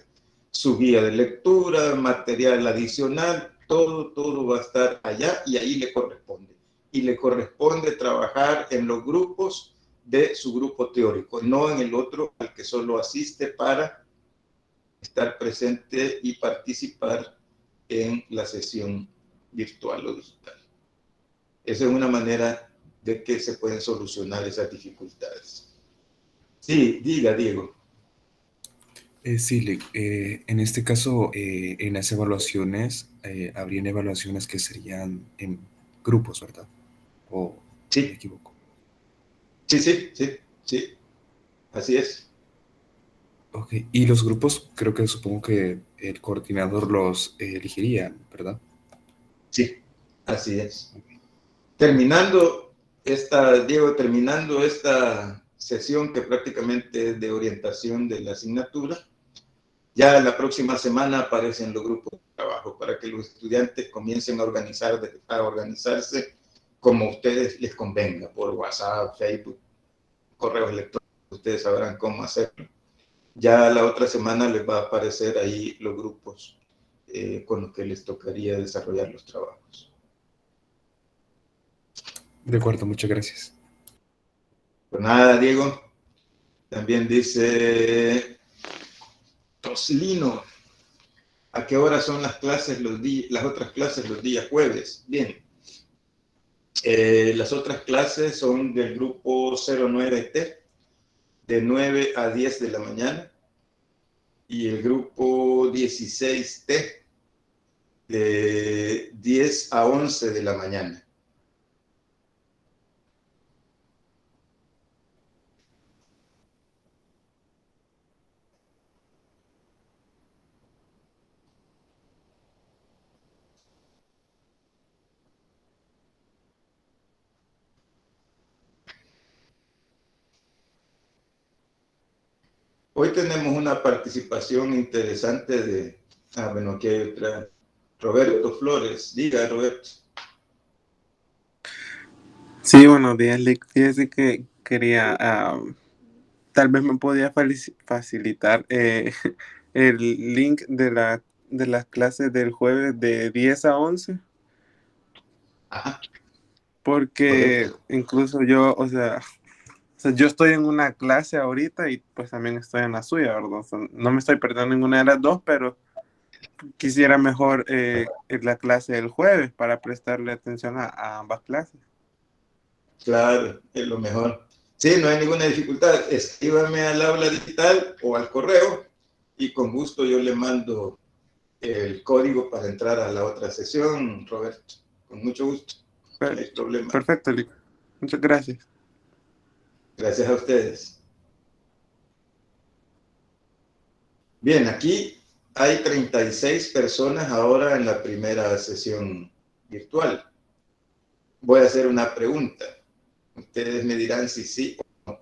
su guía de lectura, material adicional, todo va a estar allá y ahí le corresponde. Y le corresponde trabajar en los grupos de su grupo teórico, no en el otro al que solo asiste para estar presente y participar en la sesión virtual o digital. Esa es una manera de que se pueden solucionar esas dificultades. Sí, diga, Diego. Sí, en este caso, en las evaluaciones, habrían evaluaciones que serían en grupos, ¿verdad? ¿O sí. me equivoco? Sí, así es. Ok, y los grupos, supongo que el coordinador los elegiría, ¿verdad? Sí, así es. Terminando esta sesión que prácticamente es de orientación de la asignatura, ya la próxima semana aparecen los grupos de trabajo para que los estudiantes comiencen a organizarse como a ustedes les convenga, por WhatsApp, Facebook, correos electrónicos, ustedes sabrán cómo hacerlo. Ya la otra semana les va a aparecer ahí los grupos con los que les tocaría desarrollar los trabajos. De acuerdo, muchas gracias. Pues nada, Diego. También dice Toslino, ¿a qué hora son las otras clases los días jueves? Bien. Las otras clases son del grupo 09T, de 9 a 10 de la mañana, y el grupo 16T, de 10 a 11 de la mañana. Hoy tenemos una participación interesante de... bueno, aquí hay otra. Roberto Flores. Diga, Roberto. Sí, buenos días, Lick. Fíjese que quería, tal vez me podía facilitar el link de las clases del jueves de 10 a 11. Ajá. Porque Correcto. incluso yo, o sea, yo estoy en una clase ahorita y pues también estoy en la suya, ¿verdad? O sea, no me estoy perdiendo ninguna de las dos, pero quisiera mejor la clase del jueves para prestarle atención a ambas clases. Claro, es lo mejor. Sí, no hay ninguna dificultad. Escríbame al aula digital o al correo y con gusto yo le mando el código para entrar a la otra sesión, Roberto. Con mucho gusto. No hay problema. Perfecto, Lick. Muchas gracias. Gracias a ustedes. Bien, aquí hay 36 personas ahora en la primera sesión virtual. Voy a hacer una pregunta. Ustedes me dirán si sí o no.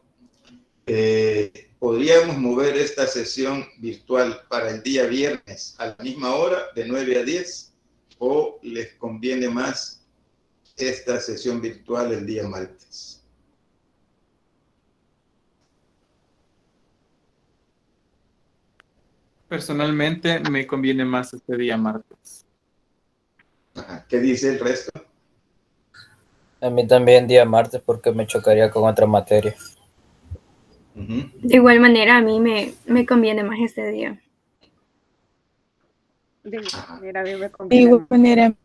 ¿Podríamos mover esta sesión virtual para el día viernes a la misma hora, de 9 a 10? ¿O les conviene más esta sesión virtual el día martes? Personalmente me conviene más este día martes. Ajá. ¿Qué dice el resto? A mí también día martes porque me chocaría con otra materia. De igual manera, a mí me conviene más este día. De igual manera,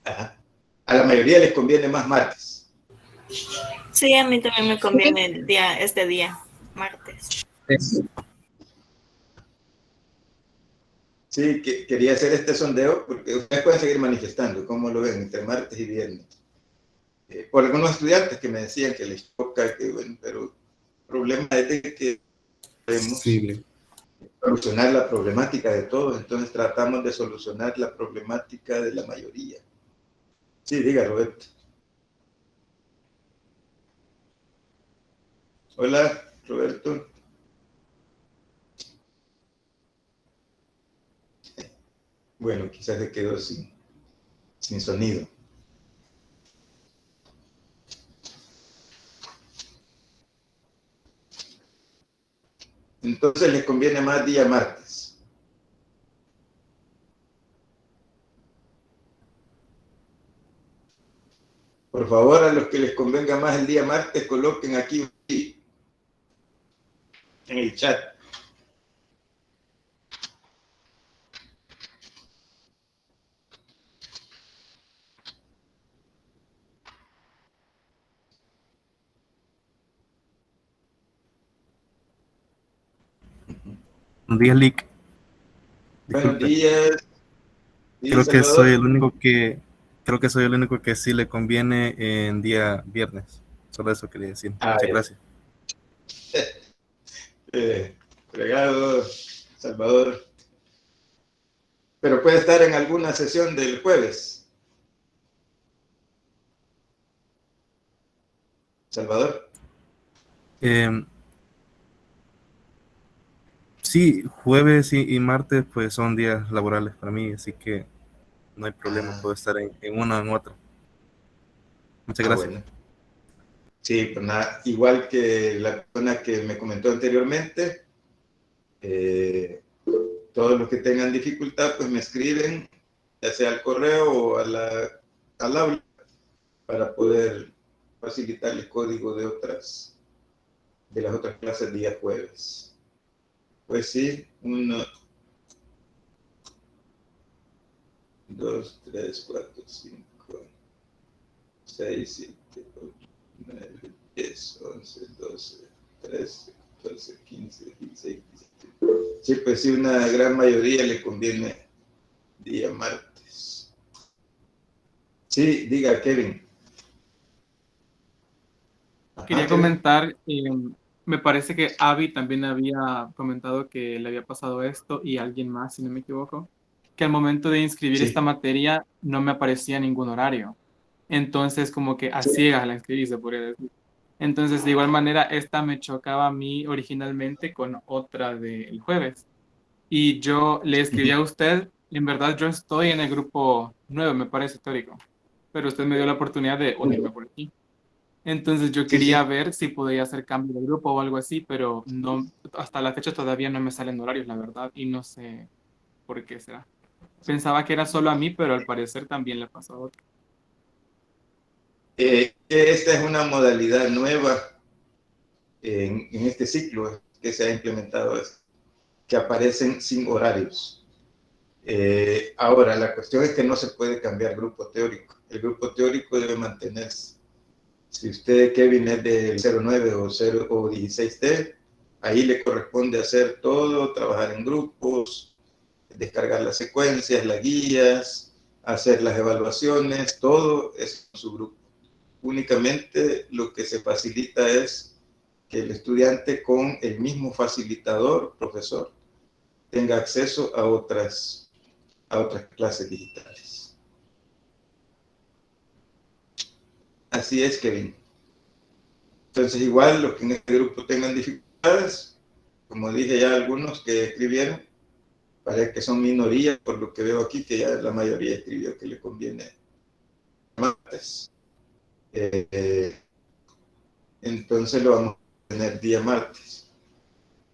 Ajá. A la mayoría les conviene más martes. Sí, a mí también me conviene este día, martes. Sí, quería hacer este sondeo porque ustedes pueden seguir manifestando, como lo ven, entre martes y viernes. Por algunos estudiantes que me decían que les toca, que bueno, pero el problema es de que podemos solucionar la problemática de todos, entonces tratamos de solucionar la problemática de la mayoría. Sí, diga, Roberto. Hola, Roberto. Bueno, quizás se quedó sin sonido. Entonces les conviene más día martes. Por favor, a los que les convenga más el día martes, coloquen aquí en el chat. Buenos días, Lick. Buenos días. Creo que soy el único que sí le conviene en día viernes. Solo eso quería decir. Muchas gracias. Fregado, Salvador. Pero puede estar en alguna sesión del jueves. Salvador. Sí, jueves y martes pues son días laborales para mí, así que no hay problema, puedo estar en uno o en otro. Muchas gracias. Bueno. Sí, pues nada, igual que la persona que me comentó anteriormente, todos los que tengan dificultad pues me escriben, ya sea al correo o al aula, para poder facilitar el código de las otras clases día jueves. Pues sí, 1, 2, 3, 4, 5, 6, 7, 8, 9, 10, 11, 12, 13, 14, 15, 16, 17. Sí, pues sí, una gran mayoría le conviene día martes. Sí, diga, Kevin. Quería comentar, me parece que Abby también había comentado que le había pasado esto y alguien más, si no me equivoco, que al momento de inscribir esta materia no me aparecía ningún horario. Entonces, como que a ciegas la inscribí, se podría decir. Entonces, de igual manera, esta me chocaba a mí originalmente con otra del jueves. Y yo le escribí a usted, en verdad yo estoy en el grupo 9, me parece histórico, pero usted me dio la oportunidad de unirme por aquí. Entonces yo quería ver si podía hacer cambio de grupo o algo así, pero no, hasta la fecha todavía no me salen horarios, la verdad, y no sé por qué será. Pensaba que era solo a mí, pero al parecer también le pasó a otro. Esta es una modalidad nueva en este ciclo que se ha implementado, que aparecen sin horarios. Ahora, la cuestión es que no se puede cambiar grupo teórico. el grupo teórico debe mantenerse. Si usted, Kevin, es del 09 o 16T, ahí le corresponde hacer todo, trabajar en grupos, descargar las secuencias, las guías, hacer las evaluaciones, todo es en su grupo. Únicamente lo que se facilita es que el estudiante con el mismo facilitador, profesor, tenga acceso a otras clases digitales. Así es, Kevin. Entonces, igual los que en este grupo tengan dificultades, como dije ya algunos que escribieron, parece que son minorías por lo que veo aquí, que ya la mayoría escribió que le conviene martes. Entonces lo vamos a tener día martes.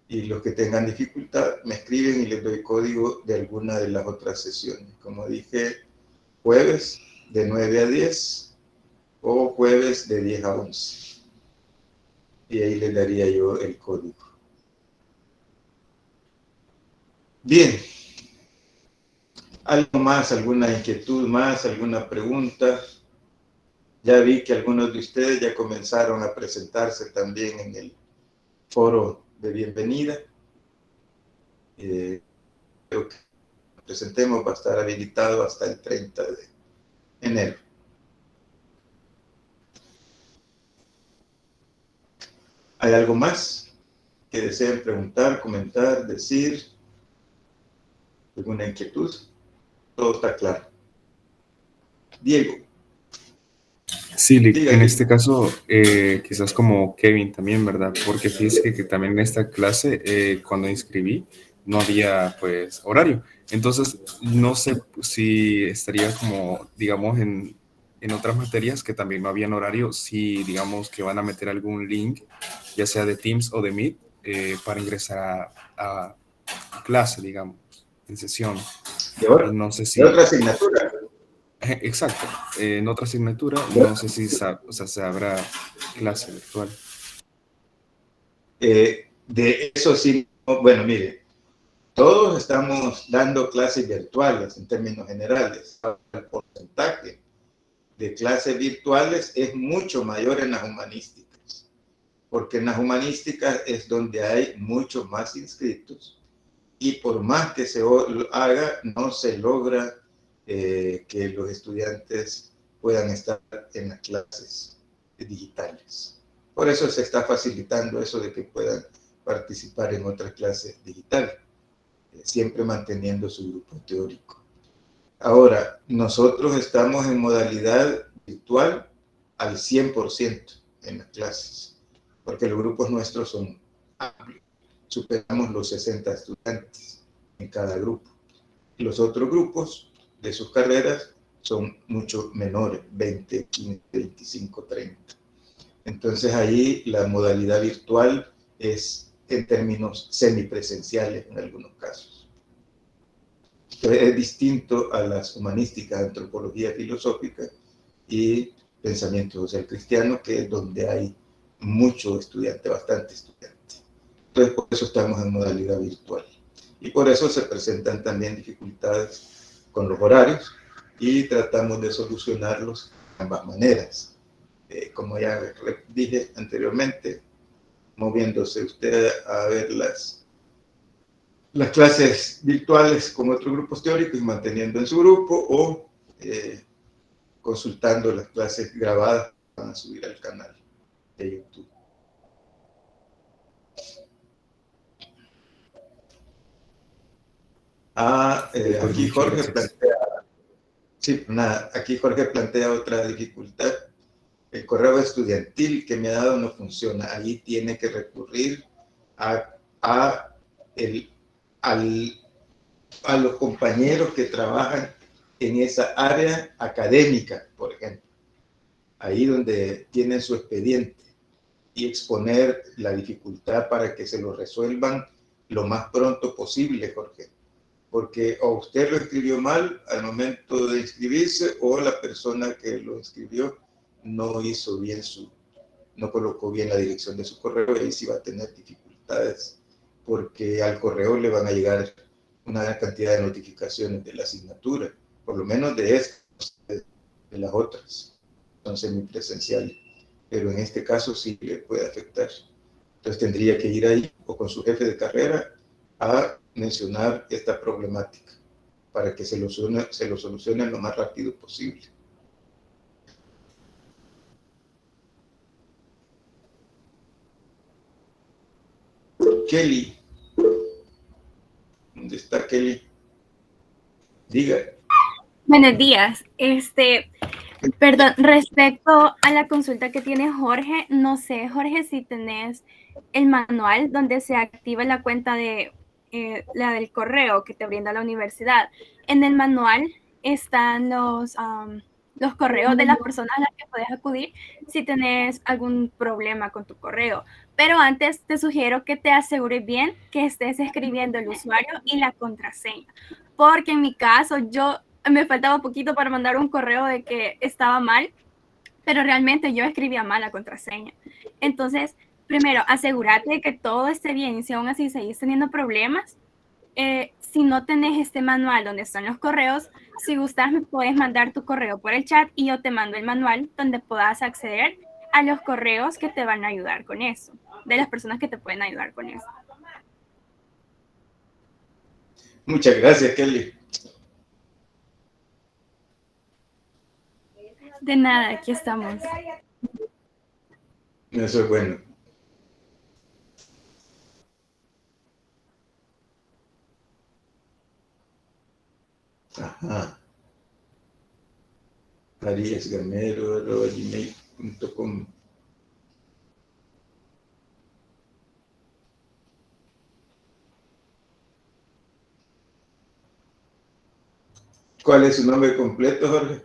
Y los que tengan dificultad me escriben y les doy código de alguna de las otras sesiones. Como dije, jueves de 9 a 10 o jueves de 10 a 11. Y ahí les daría yo el código. Bien. ¿Algo más? ¿Alguna inquietud más? ¿Alguna pregunta? Ya vi que algunos de ustedes ya comenzaron a presentarse también en el foro de bienvenida. Creo que nos presentemos, va a estar habilitado hasta el 30 de enero. ¿Hay algo más que deseen preguntar, comentar, decir? ¿Alguna inquietud? Todo está claro. Diego. Sí, en este caso, quizás como Kevin también, ¿verdad? Porque fíjese que también en esta clase, cuando inscribí, no había, pues, horario. Entonces, no sé si estaría como, digamos, en otras materias que también no habían horario, si, digamos, que van a meter algún link, ya sea de Teams o de Meet, para ingresar a clase, digamos, en sesión. No sé si... ¿De otra asignatura? Exacto. En otra asignatura, no sé si se habrá clase virtual. De eso sí, bueno, mire, todos estamos dando clases virtuales en términos generales. El porcentaje de clases virtuales es mucho mayor en las humanísticas, porque en las humanísticas es donde hay mucho más inscritos y por más que se haga, no se logra que los estudiantes puedan estar en las clases digitales. Por eso se está facilitando eso de que puedan participar en otras clases digitales, siempre manteniendo su grupo teórico. Ahora, nosotros estamos en modalidad virtual al 100% en las clases, porque los grupos nuestros son amplios. Superamos los 60 estudiantes en cada grupo. Los otros grupos de sus carreras son mucho menores, 20, 15, 25, 30. Entonces ahí la modalidad virtual es en términos semipresenciales en algunos casos. Entonces, es distinto a las humanísticas, antropología filosófica y pensamiento social cristiano, que es donde hay mucho estudiante, bastante estudiante. Entonces, por eso estamos en modalidad virtual. Y por eso se presentan también dificultades con los horarios y tratamos de solucionarlos de ambas maneras. Como ya dije anteriormente, moviéndose usted a ver las clases virtuales con otros grupos teóricos y manteniendo en su grupo o consultando las clases grabadas que van a subir al canal de YouTube. Aquí Jorge plantea, sí, nada, aquí Jorge plantea otra dificultad. El correo estudiantil que me ha dado no funciona. Ahí tiene que recurrir a los compañeros que trabajan en esa área académica, por ejemplo. Ahí donde tienen su expediente y exponer la dificultad para que se lo resuelvan lo más pronto posible, Jorge. Porque o usted lo escribió mal al momento de inscribirse o la persona que lo inscribió no hizo bien no colocó bien la dirección de su correo y ahí sí va a tener dificultades porque al correo le van a llegar una gran cantidad de notificaciones de la asignatura, por lo menos de esta. de las otras. Son semipresenciales. Pero en este caso sí le puede afectar. Entonces tendría que ir ahí o con su jefe de carrera a mencionar esta problemática para que se lo solucione lo más rápido posible. Kelly. ¿Dónde está Kelly? Diga. Buenos días. Perdón, respecto a la consulta que tiene Jorge, no sé, Jorge, si tenés el manual donde se activa la cuenta de la del correo que te brinda la universidad. En el manual están los correos de las personas a las que puedes acudir si tenés algún problema con tu correo. Pero antes te sugiero que te asegures bien que estés escribiendo el usuario y la contraseña. Porque en mi caso, me faltaba poquito para mandar un correo de que estaba mal, pero realmente yo escribía mal la contraseña. Entonces, primero, asegúrate de que todo esté bien y si aún así seguís teniendo problemas, si no tenés este manual donde están los correos, si gustas me puedes mandar tu correo por el chat y yo te mando el manual donde puedas acceder a los correos que te van a ayudar con eso, de las personas que te pueden ayudar con eso. Muchas gracias, Kelly. De nada, aquí estamos. Eso es bueno. Ajá. ariasgamero@gmail.com. ¿Cuál es su nombre completo, Jorge?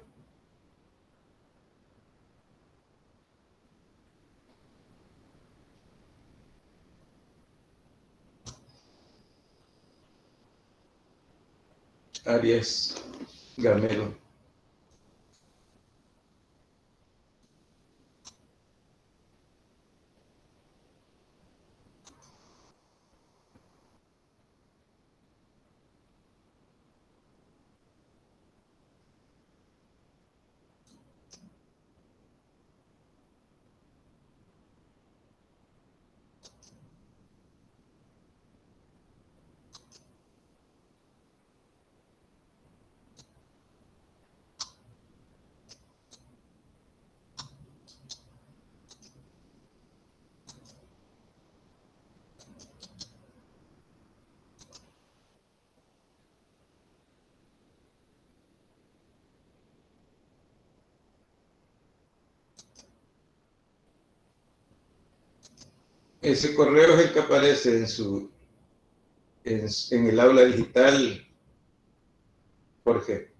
Arias Gamero. Ese correo es el que aparece en el aula digital, Jorge.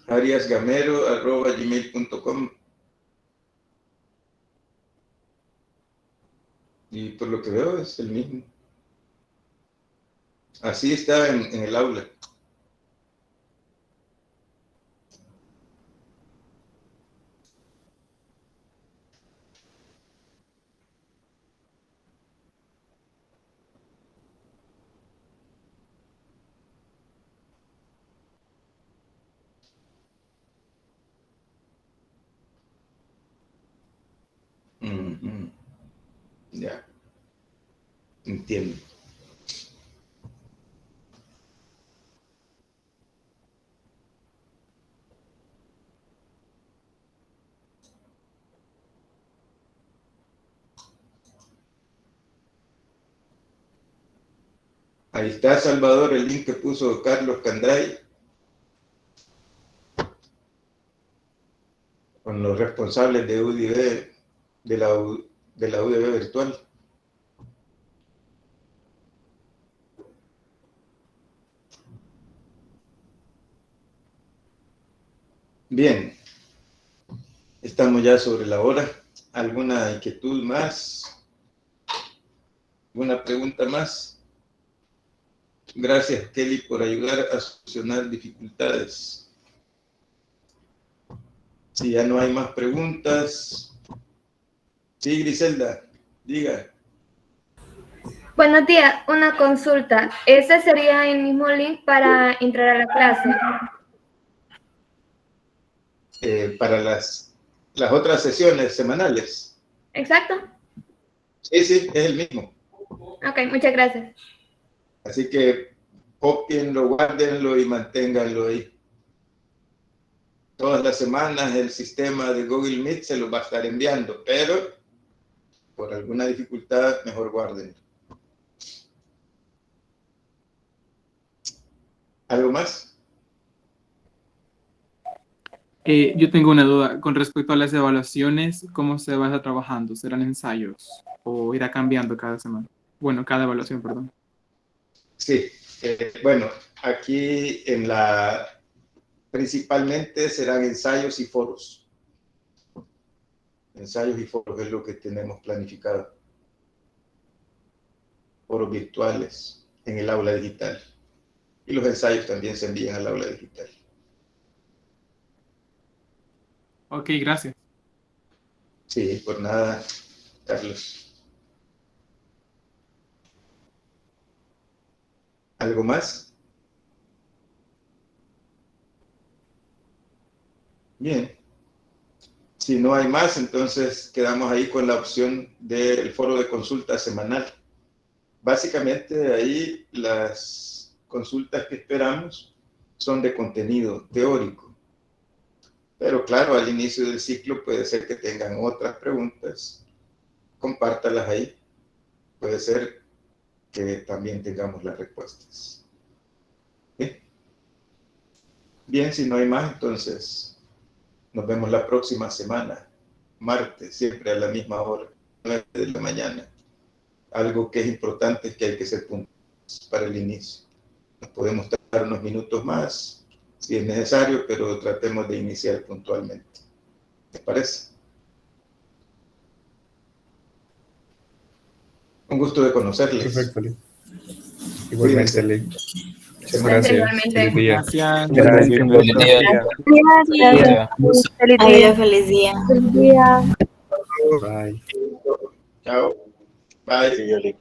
ariasgamero@gmail.com. Y por lo que veo es el mismo. Así está en el aula. Ya, entiendo. Ahí está, Salvador, el link que puso Carlos Candray con los responsables de UDB, de la UDB virtual. Bien, estamos ya sobre la hora. ¿Alguna inquietud más? ¿Alguna pregunta más? Gracias, Kelly, por ayudar a solucionar dificultades. Si ya no hay más preguntas. Sí, Griselda, diga. Buenos días, una consulta. ¿Ese sería el mismo link para entrar a la clase? para las otras sesiones semanales. Exacto. Sí, es el mismo. Ok, muchas gracias. Así que cópienlo, guárdenlo y manténganlo ahí. Todas las semanas el sistema de Google Meet se los va a estar enviando, pero por alguna dificultad mejor guárdenlo. ¿Algo más? Yo tengo una duda con respecto a las evaluaciones. ¿Cómo se va a estar trabajando? ¿Serán ensayos o irá cambiando cada semana? Bueno, cada evaluación, perdón. Sí, bueno, aquí principalmente serán ensayos y foros. Ensayos y foros es lo que tenemos planificado. Foros virtuales en el aula digital. Y los ensayos también se envían al aula digital. Ok, gracias. Sí, por nada, Carlos. ¿Algo más? Bien. Si no hay más, entonces quedamos ahí con la opción del foro de consulta semanal. Básicamente ahí las consultas que esperamos son de contenido teórico. Pero claro, al inicio del ciclo puede ser que tengan otras preguntas. Compártalas ahí. Puede ser que también tengamos las respuestas. ¿Sí? Bien, si no hay más, entonces nos vemos la próxima semana, martes, siempre a la misma hora, 9 de la mañana. Algo que es importante es que hay que ser puntuales para el inicio. Nos podemos dar unos minutos más, si es necesario, pero tratemos de iniciar puntualmente. ¿Te parece? Un gusto de conocerles. Perfecto, Lee. Igualmente, Lee. Muchas gracias. Feliz día. Gracias. Gracias. Buen día. Adiós, feliz día. Feliz día. Bye. Chao. Bye.